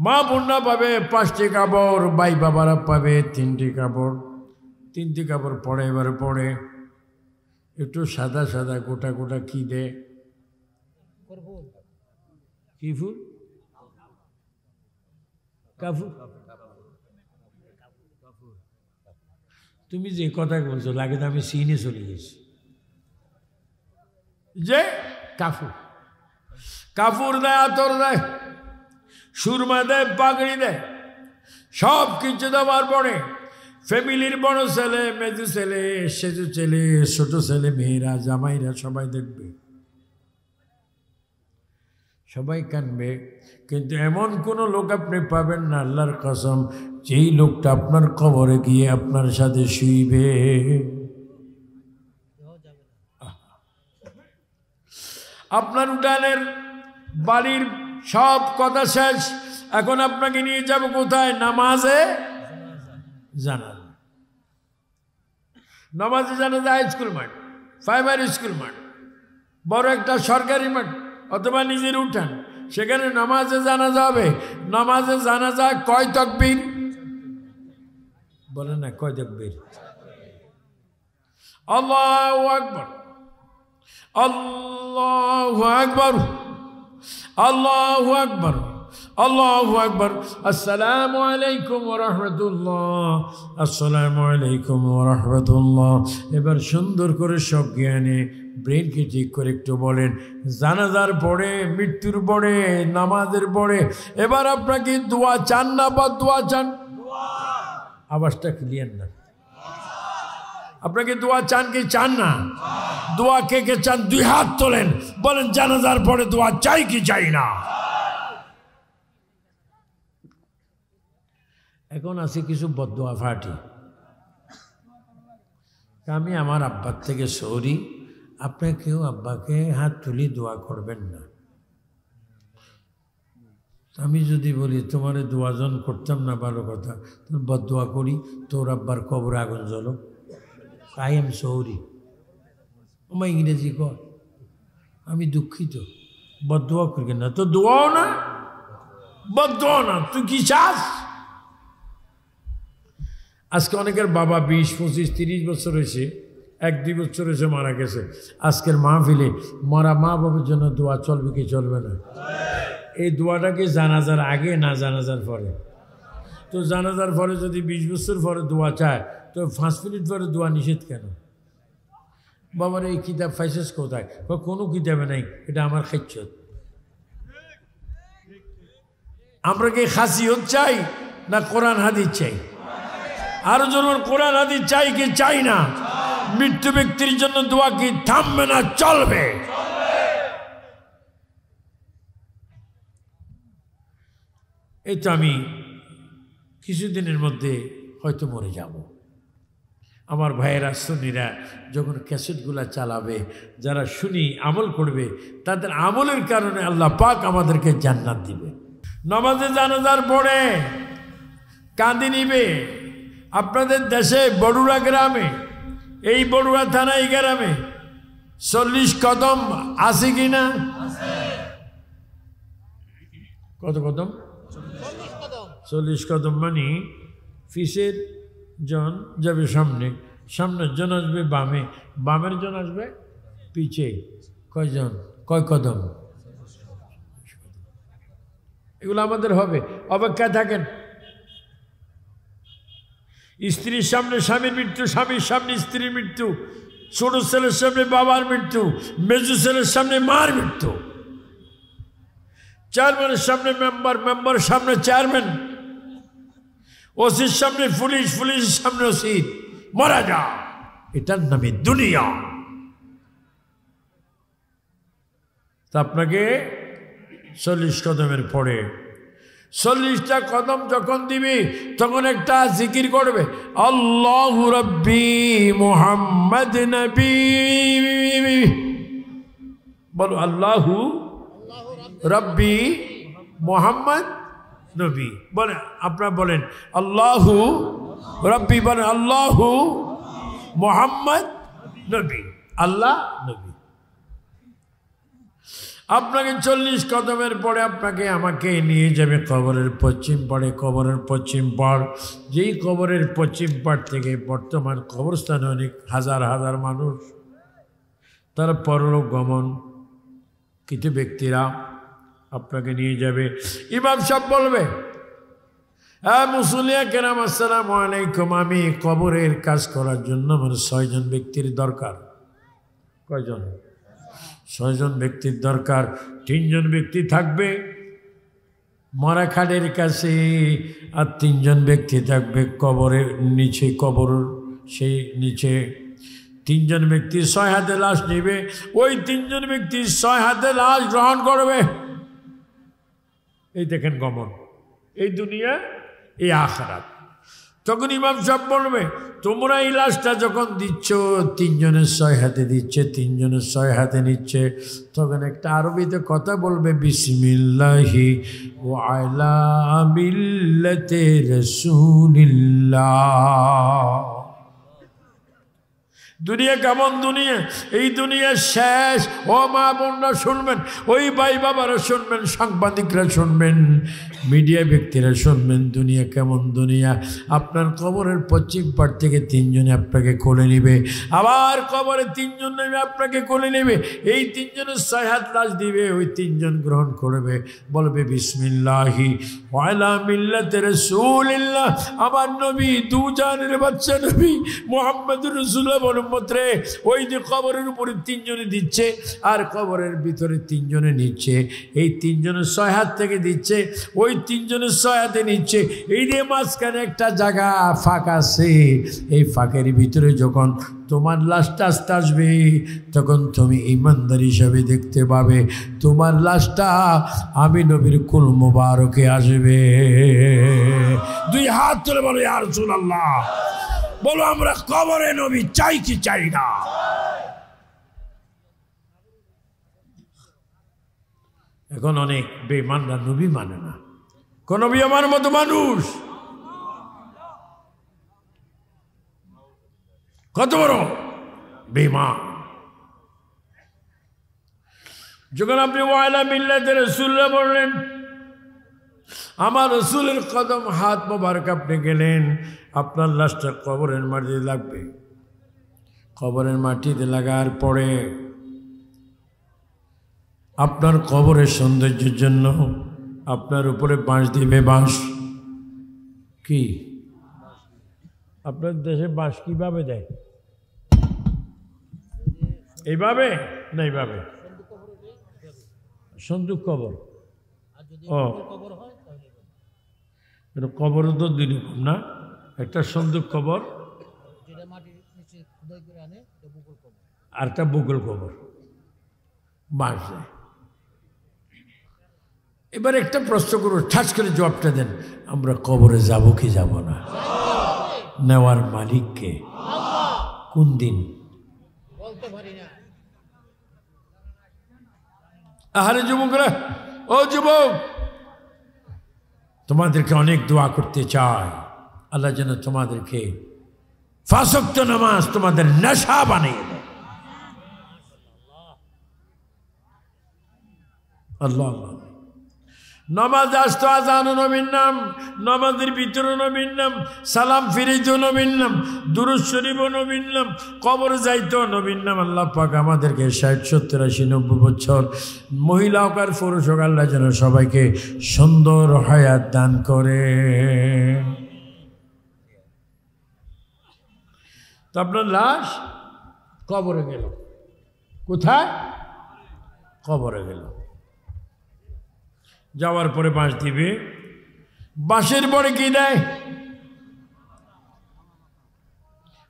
মা বোনরা পাবে 5টি কাপড় ভাই বাবারা পাবে 3টি কাপড় 3টি কাপড় পরে এবার পরে একটু সাদা সাদা গোটা গোটা কি দে কি ফুল কাফুর তুমি যে কথা বলছো লাগে তো আমি সিনে চলে গেছি যে কাফুর কাফুর দেয় আতর দেয় সুরমা দেয় পাগড়ি দেয় সব কিছু দেওয়ার পরে ফ্যামিলির বড় ছেলে মেজু ছেলে সেজু ছেলে ছোট ছেলে মেয়েরা জামাইরা সবাই দেখবে সবাই কানবে কিন্তু এমন কোনো লোক আপনি পাবেন না আল্লাহর কসম যেই লোকটা আপনার কবরে গিয়ে আপনার সাথে শুইবে আপনার উঠানের বাড়ির সব কথা শেষ এখন আপনাকে নিয়ে যাব কোথায় নামাজে জানাজা নামাজে জানাজা হাই স্কুল মাঠ প্রাইমারি স্কুল মাঠ বড় একটা সরকারি মাঠ অথবা নিজের উঠান সেখানে নামাজে জানাজা হবে নামাজে জানাজা কয় তাকবীর বলেন না কয় তাকবীর আল্লাহু আকবার আল্লাহু আকবার আল্লাহু আকবার আল্লাহু আকবার আসসালামু আলাইকুম ওয়া রাহমাতুল্লাহ আসসালামু আলাইকুম ওয়া রাহমাতুল্লাহ এবার সুন্দর করে সব জ্ঞানে ব্রেনকে ঠিক করে একটু বলেন জানাজার পরে মৃত্যুর পরে নামাজের পরে এবার আপনাকে দোয়া চান না বা দোয়া চান আওয়াজটা ক্লিয়ার না আপনাকে দোয়া চান কি চান না দোয়া কে কে চান 2 হাত তোলেন বলেন জানাজার পরে দোয়া চাই কি চাই না এখন আছে কিছু বদদোয়া ফাটি আমি আমার আব্বার থেকে সরি আপনি কেউ আব্বাকে হাত তুলি দোয়া করবেন না আমি যদি বলি তোমারে দোয়াজন করতাম না ভালো কথা তোর বদদোয়া করি তোর আব্বার কবরে আগুন জ্বলো আই এম সরি আমার ইংরেজি কর আমি দুঃখিত বদদোয়া করি না তো দোয়াও না বদদোয়া না তুই কি চাস আজকে অনেকের বাবা 20, 25, 30 বছর হয়েছে, 1-2 বছর হয়েছে মারা গেছে। আজকের মাহফিলে মরা মা বাবার জন্য দোয়া চলবে কি চলবে না? এই দোয়াটা কি জানাজার আগে না জানাজার পরে? তো জানাজার পরে যদি 20 বছর পরে দোয়া চায় তো 5 মিনিট পরে দোয়া নিষেধ কেন? বাবার এই কিতাব ফাইসেস কোথায়? কোনো কিতাবে নাই, এটা আমার খাইচ্ছত। আমরা কি খাসিয়ত চাই না কোরআন হাদিস চাই? আরো জনের কোরআন হাদিস চাই কি চাই না? মৃত্যু ব্যক্তির জন্য দোয়া কি থামবে না চলবে? এই তো আমি কিছুদিনের মধ্যে হয়তো মরে যাব। আমার ভাইয়েরা সুন্নিরা যখন ক্যাসেটগুলা চালাবে, যারা শুনি আমল করবে, তাদের আমলের কারণে আল্লাহ পাক আমাদেরকে জান্নাত দিবে। নামাজে জানাজার পরে কাঁদি নিবে। আপনাদের দেশে বড়ুয়া গ্রামে, এই বড়ুয়া থানা এই গ্রামে 40 কদম আছে কিনা? কত কদম? 40 কদম। মানে ফিসের জন যাবে সামনে, সামনের জন আসবে বামে, বামের জন আসবে পিছে। কয়জন? কয় কদম? এগুলো আমাদের হবে। অপেক্ষায় থাকেন। স্ত্রীর সামনে স্বামীর মৃত্যু, স্বামীর সামনে স্ত্রীর মৃত্যু, ছোট ছেলের সামনে বাবার মৃত্যু, মেজু ছেলের সামনে মার মৃত্যু, চেয়ারম্যানের সামনে মেম্বার, মেম্বারের সামনে চেয়ারম্যান, ওসির সামনে পুলিশ, পুলিশের সামনে ওসি। মারা যা, এটার নামে দুনিয়া। তা আপনাকে 40 কদমের পরে 40টা কদম যখন দিবি তখন একটা জিকির করবে, আল্লাহু রাব্বি মুহাম্মদ নবী। বলো আল্লাহু রাব্বি মুহাম্মদ নবী। বলে আপনারা বলেন আল্লাহু রাব্বি, বলেন আল্লাহু মুহাম্মদ নবী। আল্লাহ নবী। আপনাকে 40 কদমের পরে আপনাকে আমাকে নিয়ে যাবে কবরের পশ্চিম পাড়ে। কবরের পশ্চিম পাড়, যেই কবরের পশ্চিম পাড় থেকে বর্তমান কবরস্থানে অনেক হাজার হাজার মানুষ তারা পরলোক গমন কিছু ব্যক্তিরা আপনাকে নিয়ে যাবে। ইমাম সাহেব বলবে, হ্যাঁ মুসলিয়া কেরাম আসসালামু আলাইকুম, আমি কবরের কাজ করার জন্য আমার 6 জন ব্যক্তির দরকার। কয়জন? 6 জন ব্যক্তির দরকার। 3 জন ব্যক্তি থাকবে মরা খাটের কাছে, আর 3 জন ব্যক্তি থাকবে কবরের নিচে, কবর সেই নিচে। 3 জন ব্যক্তি 6 হাতে লাশ নেবে, ওই 3 জন ব্যক্তি 6 হাতে লাশ গ্রহণ করবে। এই দেখেন গমন, এই দুনিয়া, এই আখিরাত। তখন ইমাম সাহেব বলবে, তোমরা এই লাশটা যখন দিচ্ছ 3 জনের 6 হাতে দিচ্ছে, 3 জনের 6 হাতে নিচ্ছে, তখন একটা আরবিতে কথা বলবে, বিসমিল্লাহি ওয়া আলা মিল্লাতি রাসূলিল্লাহ। দুনিয়া কেমন দুনিয়া? এই দুনিয়া শেষ। ও মা বোনরা শুনবেন, ওই ভাই বাবারা শুনবেন, সাংবাদিকরা শুনবেন, মিডিয়া ব্যক্তিরা শুনবেন, দুনিয়া কেমন দুনিয়া। আপনার কবরের পশ্চিম পাড় থেকে 3 জনে আপনাকে কোলে নেবে, আবার কবরে 3 জন নেবে আপনাকে কোলে নেবে। এই 3 জনের 6 হাত লাশ দিবে, ওই 3 জন গ্রহণ করবে, বলবে বিসমিল্লাহি ওয়া আলা মিল্লাতি রাসূলিল্লাহ। আমার নবী, দুজানের বাচ্চা নবী মুহাম্মদুর রাসূলুল্লাহ মন্ত্রে ওই যে কবরের উপরে 3 জনে দিচ্ছে, আর কবরের ভিতরে 3 জনে নিচ্ছে। এই 3 জনের 6 হাত থেকে দিচ্ছে, ওই 3 জনের 6 হাতে নিচ্ছে। এই যে মাঝখানে একটা জায়গা ফাঁকা আছে, এই ফাঁকের ভিতরে যখন তোমার লাশটা আস্তে আসবে, তখন তুমি ইমানদার হিসাবে দেখতে পাবে তোমার লাশটা আমি নবীর কুল মুবারকে আসবে। 2 হাত তুলে বলো ইয়া রাসূলুল্লাহ। বলো আমরা কবরে নবী চাই কি চাই না? এখন অনেক বেঈমানরা নবী মানে না। কোন নবী আমার মতো মানুষ? কত বড় বেঈমান! যখন আপনি ওয়া আলা মিল্লাতি রাসূলিল্লাহ বললেন, আমার রসুলের কদম হাত মোবারক আপনি গেলেন, আপনার লাশটা কবরের মাটিতে লাগবে। কবরের মাটিতে লাগার পরে আপনার কবরের সৌন্দর্যের জন্য আপনার উপরে বাঁশ দিবে। বাঁশ কি আপনার দেশে বাঁশ কিভাবে দেয়? এইভাবে না এইভাবে? সন্দুক কবর। ও কবরও তো দুই রকম না, একটা সন্দুক কবর আর একটা বকুল কবর, বাঁশ দেয়। এবার একটা প্রশ্ন করো, ঠাস করে জবাবটা দেন, আমরা কবরে যাব কি যাব না? নেওয়ার মালিককে? কোন দিন? আহারে যুবকরা, ও যুবক, তোমাদেরকে অনেক দোয়া করতে চাই, আল্লাহ যেন তোমাদেরকে 5 ওয়াক্ত নামাজ তোমাদের নেশা বানিয়ে দেয়। আল্লাহ নামাজ আসতো, আজানও নবীর নাম, নামাজের ভিতরে নবীর নাম, সালাম ফিরিত নবীর নাম, দুরূদ শরীফও নবীর নাম, কবর যাইতো নবীর নাম। আল্লাহ পাক আমাদেরকে 60, 70, 80, 90 বছর মহিলা হোক আর পুরুষ হোক, আল্লাহ যেন সবাইকে সুন্দর হায়াত দান করে। তো আপনার লাশ কবরে গেল। কোথায়? কবরে গেল। যাওয়ার পরে বাঁশ দিবে। বাঁশের পরে কি দেয়?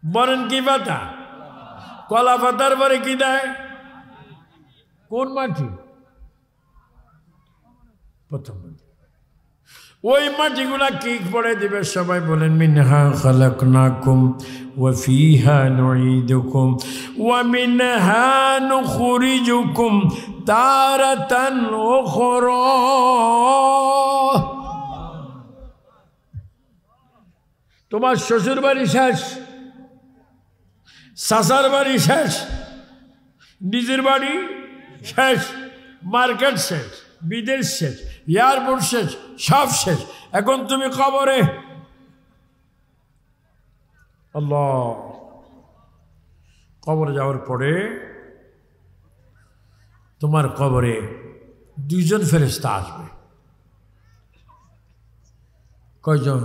বলেন কি পাতা? কলা পাতার পরে কি দেয়? কোন মাটি? প্রথম ওই মাটিগুলা কি পড়ে দিবে? সবাই বলেন মিনহা খালাকনাকুম ওয়া ফিহা নুঈদুকুম ওয়া মিনহা নুখরিজুকুম তারাতান উখরা। তোমার শ্বশুর বাড়ি শেষ, শাশুর বাড়ি শেষ, নিজের বাড়ি শেষ, মার্কেট শেষ, বিদেশ শেষ, এয়ারপোর্ট শেষ, সব শেষ। এখন তুমি কবরে। আল্লাহ, কবরে যাওয়ার পরে তোমার কবরে 2 জন ফেরেশতা আসবে। কয়জন?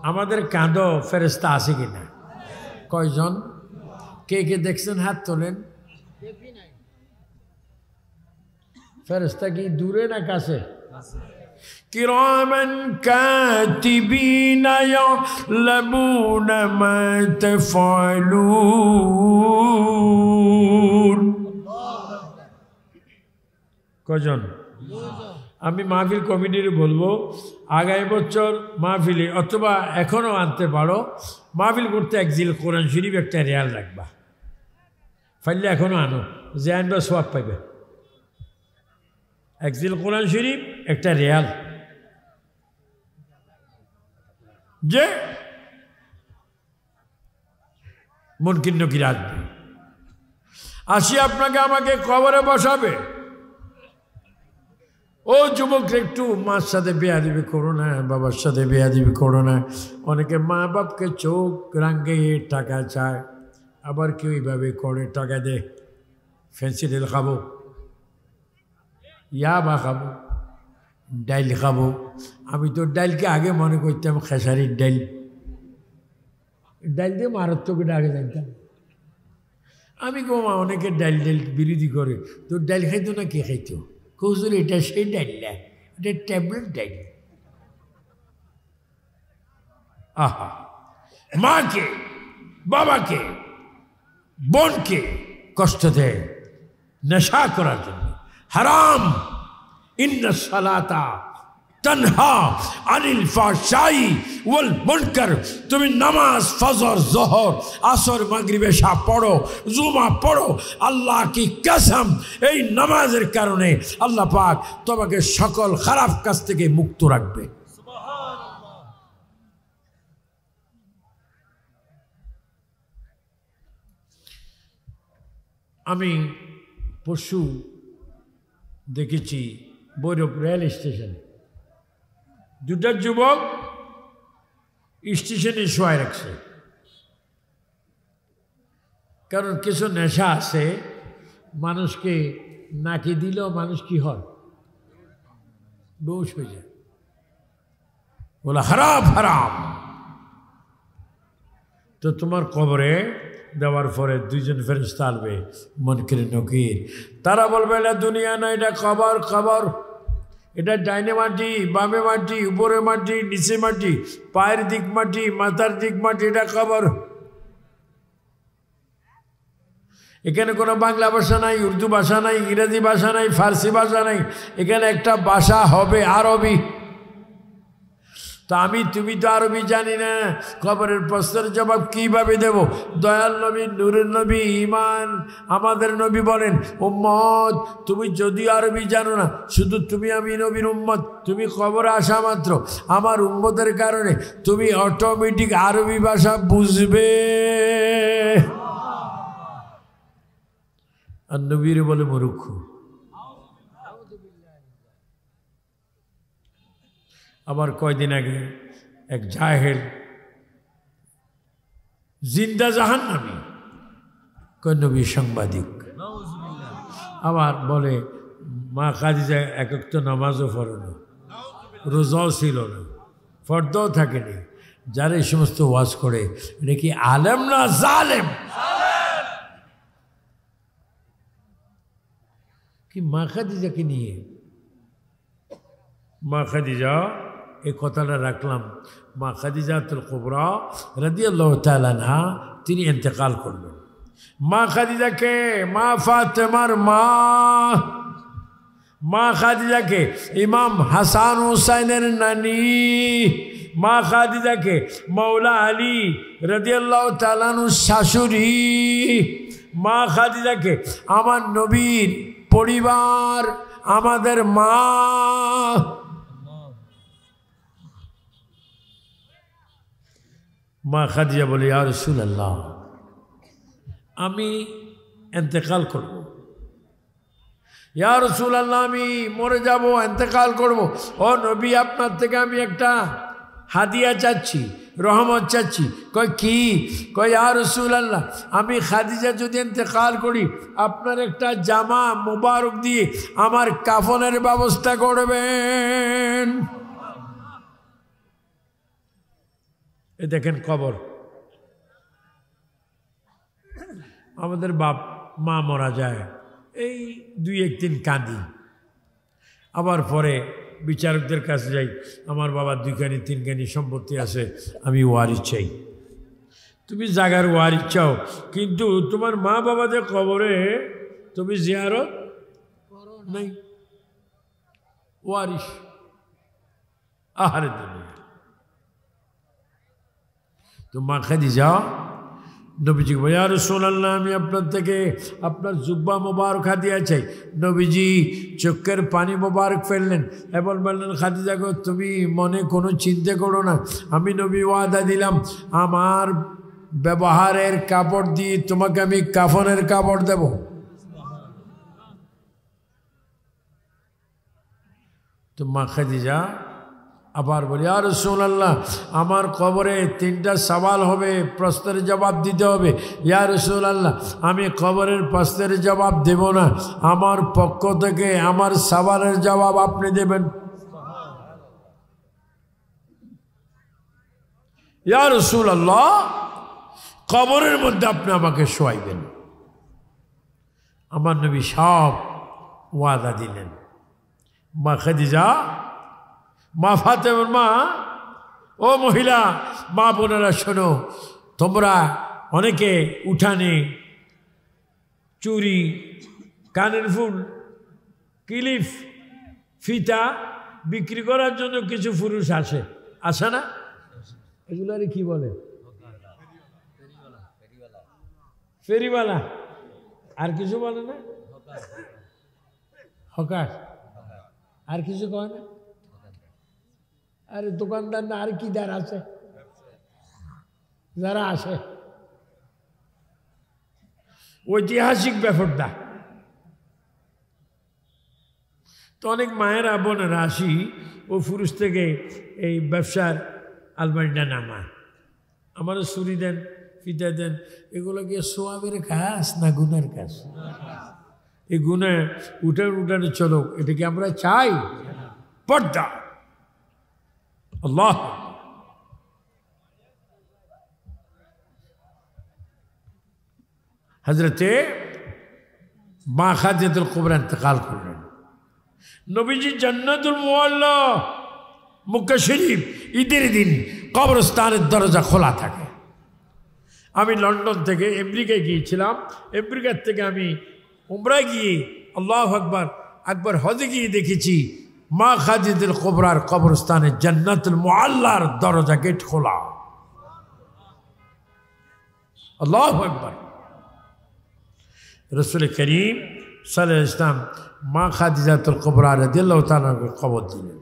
আমাদের কাঁদো ফেরেশতা আছে কিনা? কয়জন? কে কে দেখছেন হাত তোলেন। ফেরেশতা কি দূরে না কাছে? কিরামান কাতিবিনা ইয়ালামুনা মা তাফআলুন। কজন? আমি মাহফিল কমিটির বলবো, আগামী বছর মাহফিলে অথবা এখনও আনতে পারো, মাহফিল করতে একজিল কোরআন শরীফ একটা রিয়াল রাখবা। ফাইলে এখনও আনো, যে আনবা সোয়াব পাইবে। একজিল কোরআন শরীফ একটা রিয়াল, যে মন কিন্ন কি রাখবে। আসি আপনাকে আমাকে কবরে বসাবে। ও যুবক, একটু মার সাথে বেয়াদবি করো না, বাবার সাথে বেয়াদবি করো না। অনেকে মা বাপকে চোখ রাঙিয়ে টাকা চায়, আবার কেউ এইভাবে করে টাকা দে, ফ্যান্সি তেল খাবো, ইয়াবা খাবো, ডাইল খাবো। আমি তো ডাইলকে আগে মনে করতাম খেসারির ডাইল, ডাইল দিয়ে মারাত্মক আগে জানতাম। আমি মা অনেকে ডাইল ডাইল বিরোধী করে, তো ডাইল খাইতো না কে খাইতো? হুজুর এটা সেই ডাইল না, এটা ট্যাবলেট ডাইল। আহা, মাকে, বাবাকে, বোনকে কষ্ট দেয় নেশা করার জন্য। হারাম। ইন্না সালাতা তানহা আনিল ফাহশাই ওয়াল মুনকার। তুমি নামাজ ফজর, জোহর, আসর, মাগরিব, এশা পড়ো, জুমা পড়ো, আল্লাহ কি কসম, এই নামাজের কারণে আল্লাহ পাক তোমাকে সকল খারাপ কাজ থেকে মুক্ত রাখবে। আমি পরশু দেখেছি ভৈরব রেল স্টেশনে দুটা যুবক স্টেশনে শোয়াই রাখছে, কারণ কিছু নেশা আছে, মানুষকে নাকি দিলেও মানুষ কি হয়, বেহুশ হয়ে যায়। বলে হারাম হারাম। তো তোমার কবরে দেওয়ার পরে দুইজন ফেরেশতা আসবে, মুনকির নকির। তারা বলবে এটা দুনিয়া না, এটা কবর। কবর এটা ডাইনে মাটি, বামে মাটি, উপরে মাটি, নিচে মাটি, পায়ের দিক মাটি, মাথার দিক মাটি, এটা কবর। এখানে কোনো বাংলা ভাষা নাই, উর্দু ভাষা নাই, ইংরেজি ভাষা নাই, ফার্সি ভাষা নাই, এখানে একটা ভাষা হবে আরবি। তা তুমি তো আরবি জানি না, কবরের প্রশ্নের জবাব কিভাবে দেব? দয়াল নবী, নূরের নবী, ঈমান আমাদের নবী বলেন, উম্মত তুমি যদিও আরবি জানো না, শুধু তুমি আমি নবীর উম্মত, তুমি কবরে আসা মাত্র আমার উম্মতের কারণে তুমি অটোমেটিক আরবি ভাষা বুঝবে। আর নবীর বলে মূর্খ। আবার কয়দিন আগে এক জাহেল জিন্দা জাহান্নামী কয় নবী সাংবাদিক, আবার বলে মা খাদিজা এক তো নামাজও পড়ে না, রোজাও ছিল না, ফর্দাও থাকেনি। যারা এই সমস্ত ওয়াজ করে এটা কি আলেম না জালেম? কি মা খাদিজাকে নিয়ে, মা খাদিজা এই কথাটা রাখলাম, মা খাদিজাতুল কুবরা রাদিয়াল্লাহু তাআলা আনহা তিনি ইন্তেকাল করলেন। মা খাদিজাকে, মা ফাতেমার মা খাদিজাকে ইমাম হাসান হুসাইনের নানি, মা খাদিজাকে মৌলা আলী রাদিয়াল্লাহু তাআলা আনহুর শাশুড়ি, মা খাদিজাকে আমার নবীর পরিবার, আমাদের মা। মা খাদিজা বলে ইয়া রাসূলুল্লাহ আমি ইন্তেকাল করব, ইয়া রাসূলুল্লাহ আমি মরে যাব, ইন্তেকাল করব। ও নবী আপনার থেকে আমি একটা হাদিয়া চাচ্ছি, রহমত চাচ্ছি। কয় কি? কয় ইয়া রাসূলুল্লাহ আমি খাদিজা যদি ইন্তেকাল করি আপনার একটা জামা মুবারক দিয়ে আমার কাফনের ব্যবস্থা করবেন। এ দেখেন কবর। আমাদের বাপ মা মারা যায়, এই 2-1 দিন কাঁদি, আবার পরে বিচারকদের কাছে যাই, আমার বাবার 2-3 সম্পত্তি আছে, আমি ওয়ারিশ চাই। তুমি জাগার ওয়ারিশ চাও, কিন্তু তোমার মা বাবাদের কবরে তুমি জিয়ারত নাই, ওয়ারিশ। আহারে দুনিয়া। তো মা খাদিজা নবীজি বলে ইয়া রাসূলুল্লাহ আমি আপনার থেকে আপনার জুব্বা মোবারক হাদিয়া চাই। নবীজি চোখের পানি মোবারক ফেললেন এবং বললেন খাদিজা গো তুমি মনে কোনো চিন্তা করো না, আমি নবী ওয়াদা দিলাম আমার ব্যবহারের কাপড় দিয়ে তোমাকে আমি কাফনের কাপড় দেব। তো মা খাদিজা আবার বলি ইয়া রাসূলুল্লাহ আমার কবরে 3টা সওয়াল হবে, প্রশ্নের জবাব দিতে হবে। ইয়া রাসূলুল্লাহ আমি কবরের প্রশ্নের জবাব দেব না, আমার পক্ষ থেকে আমার সওয়ালের জবাব আপনি দেবেন। ইয়া রাসূলুল্লাহ কবরের মধ্যে আপনি আমাকে শোয়াইবেন। আমার নবী সব ওয়াদা দিলেন। মা খাদিজা, মা ফাতেমার মা, ও মহিলা মা বোনেরা শোনো, তোমরা অনেকে উঠানে চুড়ি, কানের ফুল, ক্লিপ, ফিতা বিক্রি করার জন্য কিছু পুরুষ আসে না? এগুলারে কি বলে? ফেরিওয়ালা। আর কিছু বলে না? হকার। আর কিছু কয় না? আরে দোকানদার না, আর কি দার আছে যারা আসে, ঐতিহাসিক ব্যাপারটা। তো অনেক মায়েরা বোনেরা আসি ও পুরুষ থেকে এই ব্যবসার আলমারিটা নামায়, আমারও ছুরি দেন, ফিতা দেন, এগুলো কি সোয়াবের কাজ না গুনার কাজ? এই গুণে উঠানে চলো, এটা কি আমরা চাই? পর্দা। আল্লাহ হজরতে মা খাদিজাতুল কুবরা ইন্তেকাল করলেন। নবীজি জান্নাতুল মুআল্লা মক্কা শরীফ ঈদের দিন কবরস্থানের দরজা খোলা থাকে। আমি লন্ডন থেকে আমেরিকায় গিয়েছিলাম, আমেরিকার থেকে আমি উমরায় গিয়ে আল্লাহু আকবার একবার হজে গিয়ে দেখেছি মা খাদিজাতুল কুবরার কবরস্থানে জান্নাতুল মুআল্লার দরজা গেট খোলা। আল্লাহু আকবার। রাসূল করিম সাল্লাল্লাহু আলাইহি ওয়াসাল্লাম মা খাদিজাতুল কুবরা রাদিয়াল্লাহু তাআলাকে কবর দিলেন।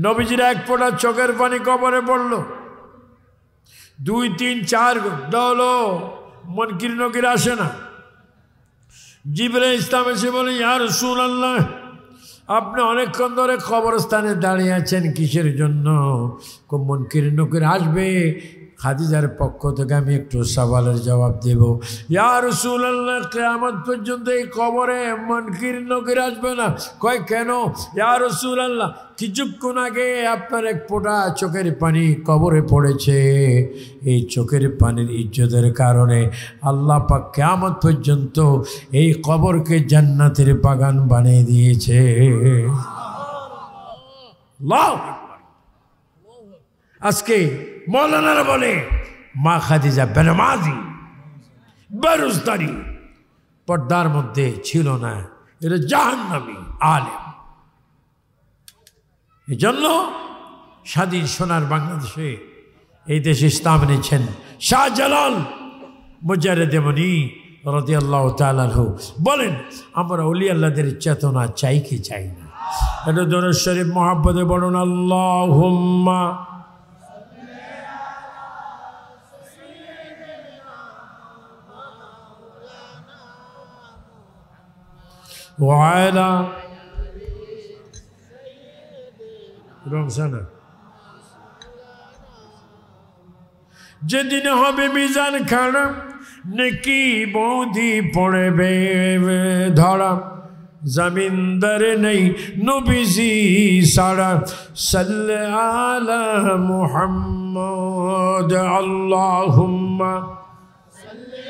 নবীজির এক ফোঁটা চোখের পানি কবরে পড়ল। 2, 3, 4 ঘন্টা হলো মুনকির নকির আসে না। জিবরাইল ইসলাম এসে বলে, ইয়া রাসূলুল্লাহ, আপনি অনেকক্ষণ ধরে কবরস্থানে দাঁড়িয়ে আছেন কিসের জন্য? মুনকির নকির আসবে, খাদিজার পক্ষ থেকে আমি একটু সওয়ালের জবাব দেব। ইয়া রাসূলুল্লাহ, কিয়ামত পর্যন্ত এই কবরে মুনকির নকির আসবে না। কয় কেন? ইয়া রাসূলুল্লাহ, কিছুক্ষণ আগে আপনার এক ফোঁটা চোখের পানি কবরে পড়েছে, এই চোখের পানির ইজ্জতের কারণে আল্লাহ পাক কিয়ামত পর্যন্ত এই কবরকে জান্নাতের বাগান বানিয়ে দিয়েছে। আল্লাহু আকবার। আজকে মৌলানারা বলে মা খাদিজা বেনামাজি, বেরোজগারি, পর্দার মধ্যে ছিল না, এটা জাহান্নামী আলেম। এই জন্য স্বাধীন সোনার বাংলাদেশে এই দেশে ইসলাম এনেছেন শাহজালাল মুজাররদ মনি রাদিয়াল্লাহু তাআলা আনহু বলেন, আমরা ওলি আল্লাহদের চেতনা চাই কি চাই না? এটা দরুদ শরীফ মুহাব্বতে বলুন, আল্লাহুম্মা ওয়ালা রমজানা। যেদিন হবে মিজান খাড়া, নেকি বৌদি পড়বে ধরা, জমিনদারে নেই নবীজি সারা। সাল্লি আলা মুহাম্মদ আল্লাহুম্মা সাল্লি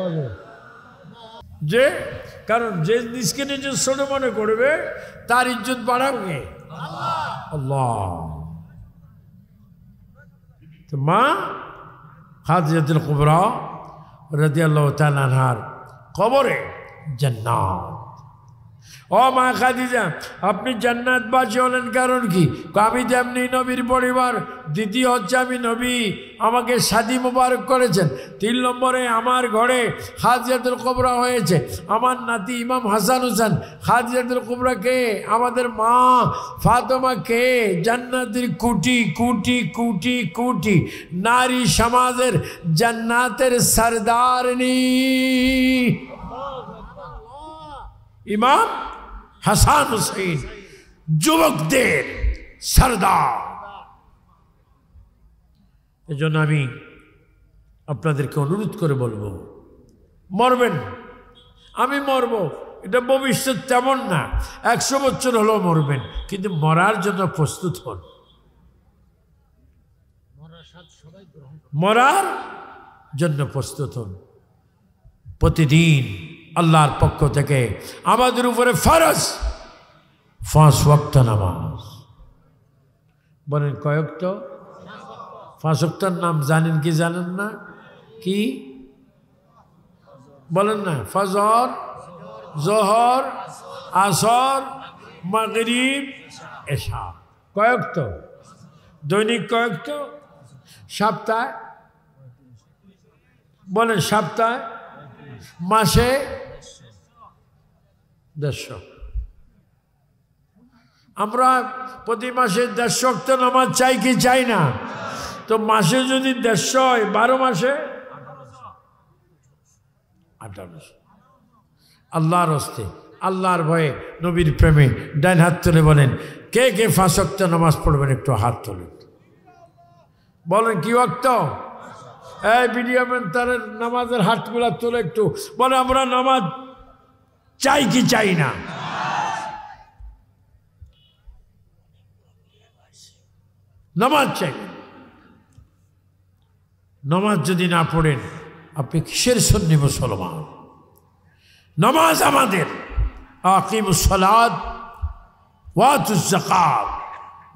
আলা। যে কারণ যে নিজকে নিজে ছোট মনে করবে তার ইজ্জত বাড়াবে আল্লাহ। তো মা খাদিজাতুল কুবরা রাদিয়াল্লাহু তাআলা আনহার কবরে জান্নাত। ও মা খাদিজা, আপনি জান্নাতবাসী হলেন কারণ কি? আমি যেমনি নবীর পরিবার, দ্বিতীয় হচ্ছে আমি নবী, আমাকে শাদী মোবারক করেছেন। 3 নম্বরে আমার ঘরে খাদিজাতুল কুবরা হয়েছে, আমার নাতি ইমাম হাসান হুসেন। খাদিজাতুল কুবরা কে? আমাদের মা ফাতেমা কে? জান্নাতের কোটি কোটি কোটি কোটি নারী সমাজের জান্নাতের সরদারনি ইমাম হাসান হুসেন, যুবকদের সরদার। এজন্য আমি আপনাদেরকে অনুরোধ করে বলবো, মরবেন, আমি মরব, এটা ভবিষ্যৎ তেমন না। 100 বছর হলেও মরবেন, কিন্তু মরার জন্য প্রস্তুত হন। মরার জন্য প্রস্তুত হন। প্রতিদিন আল্লাহর পক্ষ থেকে আমাদের উপরে ফরজ 5 ওয়াক্ত নামাজ। বলেন কয় ওয়াক্ত? 5 ওয়াক্তের নাম জানেন কি জানেন না? কি বলেন না? ফজর, জোহর, আসর, মাগরিব, এশা। কয় ওয়াক্ত? দৈনিক কয় ওয়াক্ত? সপ্তাহে বলেন, সপ্তাহে, মাসে 150। আমরা প্রতি মাসে 150 ওয়াক্ত নামাজ চাই কি চাই না? তো মাসে যদি 150 হয়, 12 মাসে 1800। আল্লাহর হস্তে আল্লাহর ভয়ে নবীর প্রেমে ডাইন হাত তুলে বলেন কে কে 5 ওয়াক্ত নামাজ পড়বেন একটু হাত তোলেন বলেন কি ওয়াক্ত এই বিডিয়ামেন তার নামাজের হাতগুলা তোলে একটু বলে আমরা নামাজ চাই কি চাই না নামাজ চাই নামাজ যদি না পড়েন আপনি কিসের সুন্নি মুসলমান নামাজ আমাদের আকিমুস সালাত ওয়াতুজ যাকাত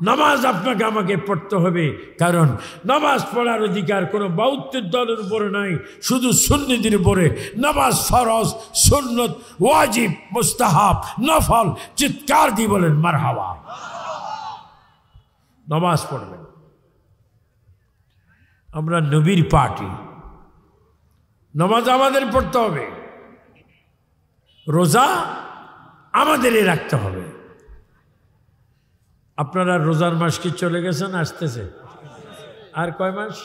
নামাজ আপনাকে আমাকে পড়তে হবে কারণ নামাজ পড়ার অধিকার কোনো বাউত্তের দলের উপরে নাই শুধু সুন্নিদের উপরে নামাজ ফরজ সুন্নত ওয়াজিব মুস্তাহাব নফল চিৎকার দিয়ে বলেন মারহাবা নামাজ পড়বেন আমরা নবীর পার্টি নামাজ আমাদের পড়তে হবে রোজা আমাদেরই রাখতে হবে আপনারা রোজার মাস কি চলে গেছেন আসতেছে আর কয় মাস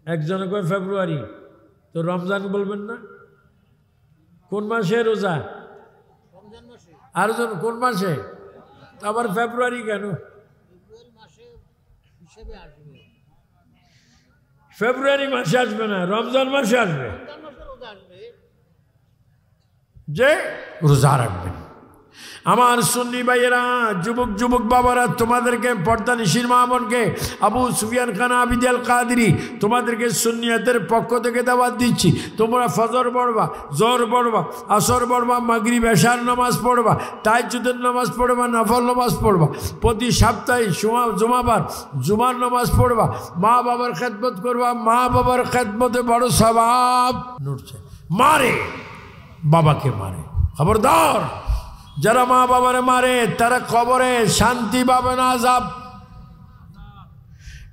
একজনে কয় ফেব্রুয়ারি তো রমজান বলবেন না কোন মাসে রোজা আর জন কোন মাসে আবার ফেব্রুয়ারি কেন ফেব্রুয়ারি মাসে আসবে না রমজান মাসে আসবে যে রোজা রাখবেন আমার সুন্নি ভাইয়েরা যুবক যুবক বাবারা তোমাদেরকে পর্দা নিশির মা বোনকে আবু সুফিয়ান খান আবিদ আল কাদেরী তোমাদেরকে সুন্নিয়াতের পক্ষ থেকে দাওয়াত দিচ্ছি তোমরা ফজর পড়বা জোহর পড়বা আসর পড়বা মাগরিব এশার নামাজ পড়বা তাহাজ্জুদের নামাজ পড়বা নফল নামাজ পড়বা প্রতি সপ্তাহে জুমাবার জুমার নামাজ পড়বা মা বাবার খেদমত করবা মা বাবার খেদমতে বড় সওয়াব নড়ছে মারে বাবাকে মারে খবরদার যারা মা বাবারে মারে তারা কবরে শান্তি পাবে না আযাব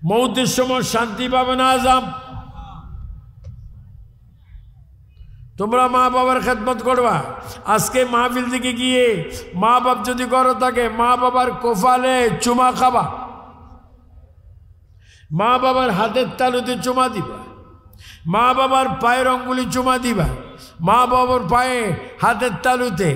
মৌতের সময় শান্তি পাবে না আযাব তোমরা মা বাবার খেদমত করবা আজকে মাহফিল থেকে গিয়ে মা বাপ যদি ঘরে থাকে মা বাবার কোফালে চুমা খাবা মা বাবার হাতের তালুতে চুমা দিবা মা বাবার পায়ের অঙ্গুলি চুমা দিবা মা বাবার পায়ে হাতের তালুতে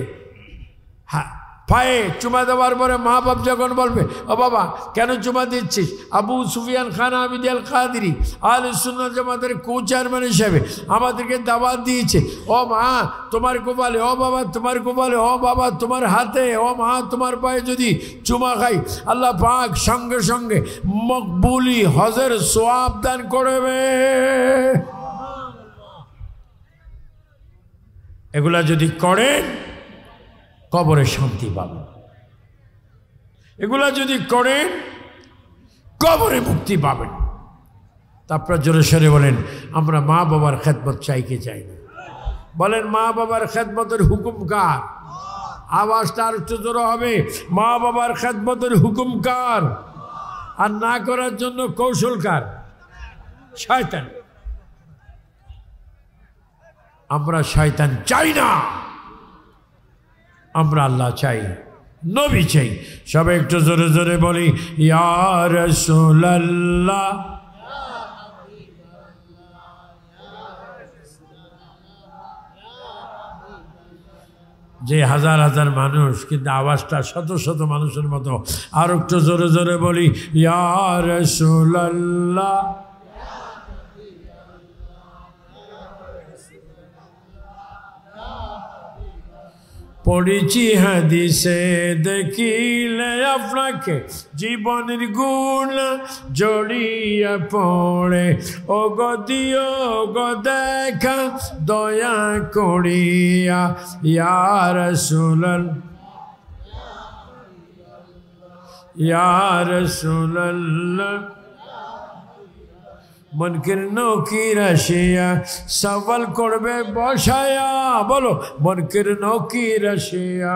পায়ে চুমা দেওয়ার পরে মা বাপ যখন বলবে ও বাবা কেন চুমা দিচ্ছিস আবু সুফিয়ান খান আবিদ আল কাদেরী আহলে সুন্নাত জামাতের কো-চেয়ারম্যান হিসেবে আমাদেরকে দাওয়াত দিয়েছে ও মা তোমার কপালে ও বাবা তোমার কপালে ও বাবা তোমার হাতে ও মা তোমার পায়ে যদি চুমা খাই আল্লাহ পাক সঙ্গে সঙ্গে মকবুলি হজের সওয়াব দান করবে এগুলা যদি করেন কবরে শান্তি পাবেন এগুলা যদি করেন কবরে মুক্তি পাবেন তারপর জোরে সরে বলেন আমরা মা বাবার খেদমত চাই কি চাই না বলেন মা বাবার খেদমতের হুকুম কার আওয়াজটা আর একটু জোরে হবে মা বাবার খেদমতের হুকুম কার আর না করার জন্য কৌশল কার শয়তান আমরা শয়তান চাই না আমরা আল্লাহ চাই নবী চাই সবাই একটু জোরে জোরে বলি ইয়া রাসূলুল্লাহ যে হাজার হাজার মানুষ কিন্তু আওয়াজটা শত শত মানুষের মতো আর একটু জোরে জোরে বলি ইয়া রাসূলুল্লাহ পড়েছি হাদিসে দেখিলে আপনাকে জীবনের গুণ জড়িয়ে পড়ে ও গদিও গো দেখা দয়া করিয়া ইয়া রাসূলুল্লাহ মনকের নকির আসিয়া সওয়াল করবে বসায়া বলো মনকের নকির আসিয়া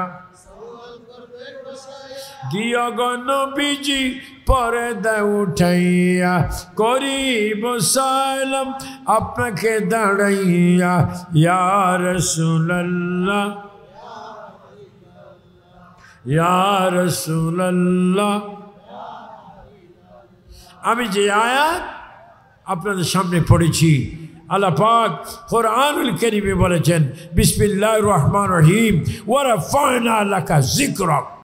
গিয়া নবীজি পর্দা উঠাইয়া করিব সালাম আপনাকে দাঁড়াইয়া ইয়া রাসূলুল্লাহ ইয়া রাসূলুল্লাহ আমি যে আয়াত আপনাদের সামনে পড়েছি আল্লাহ পাক কুরআনুল কারীমে বলেছেন বিসমিল্লাহির রহমানির রহিম ওয়া রাফা'না লাকা যিকরাক।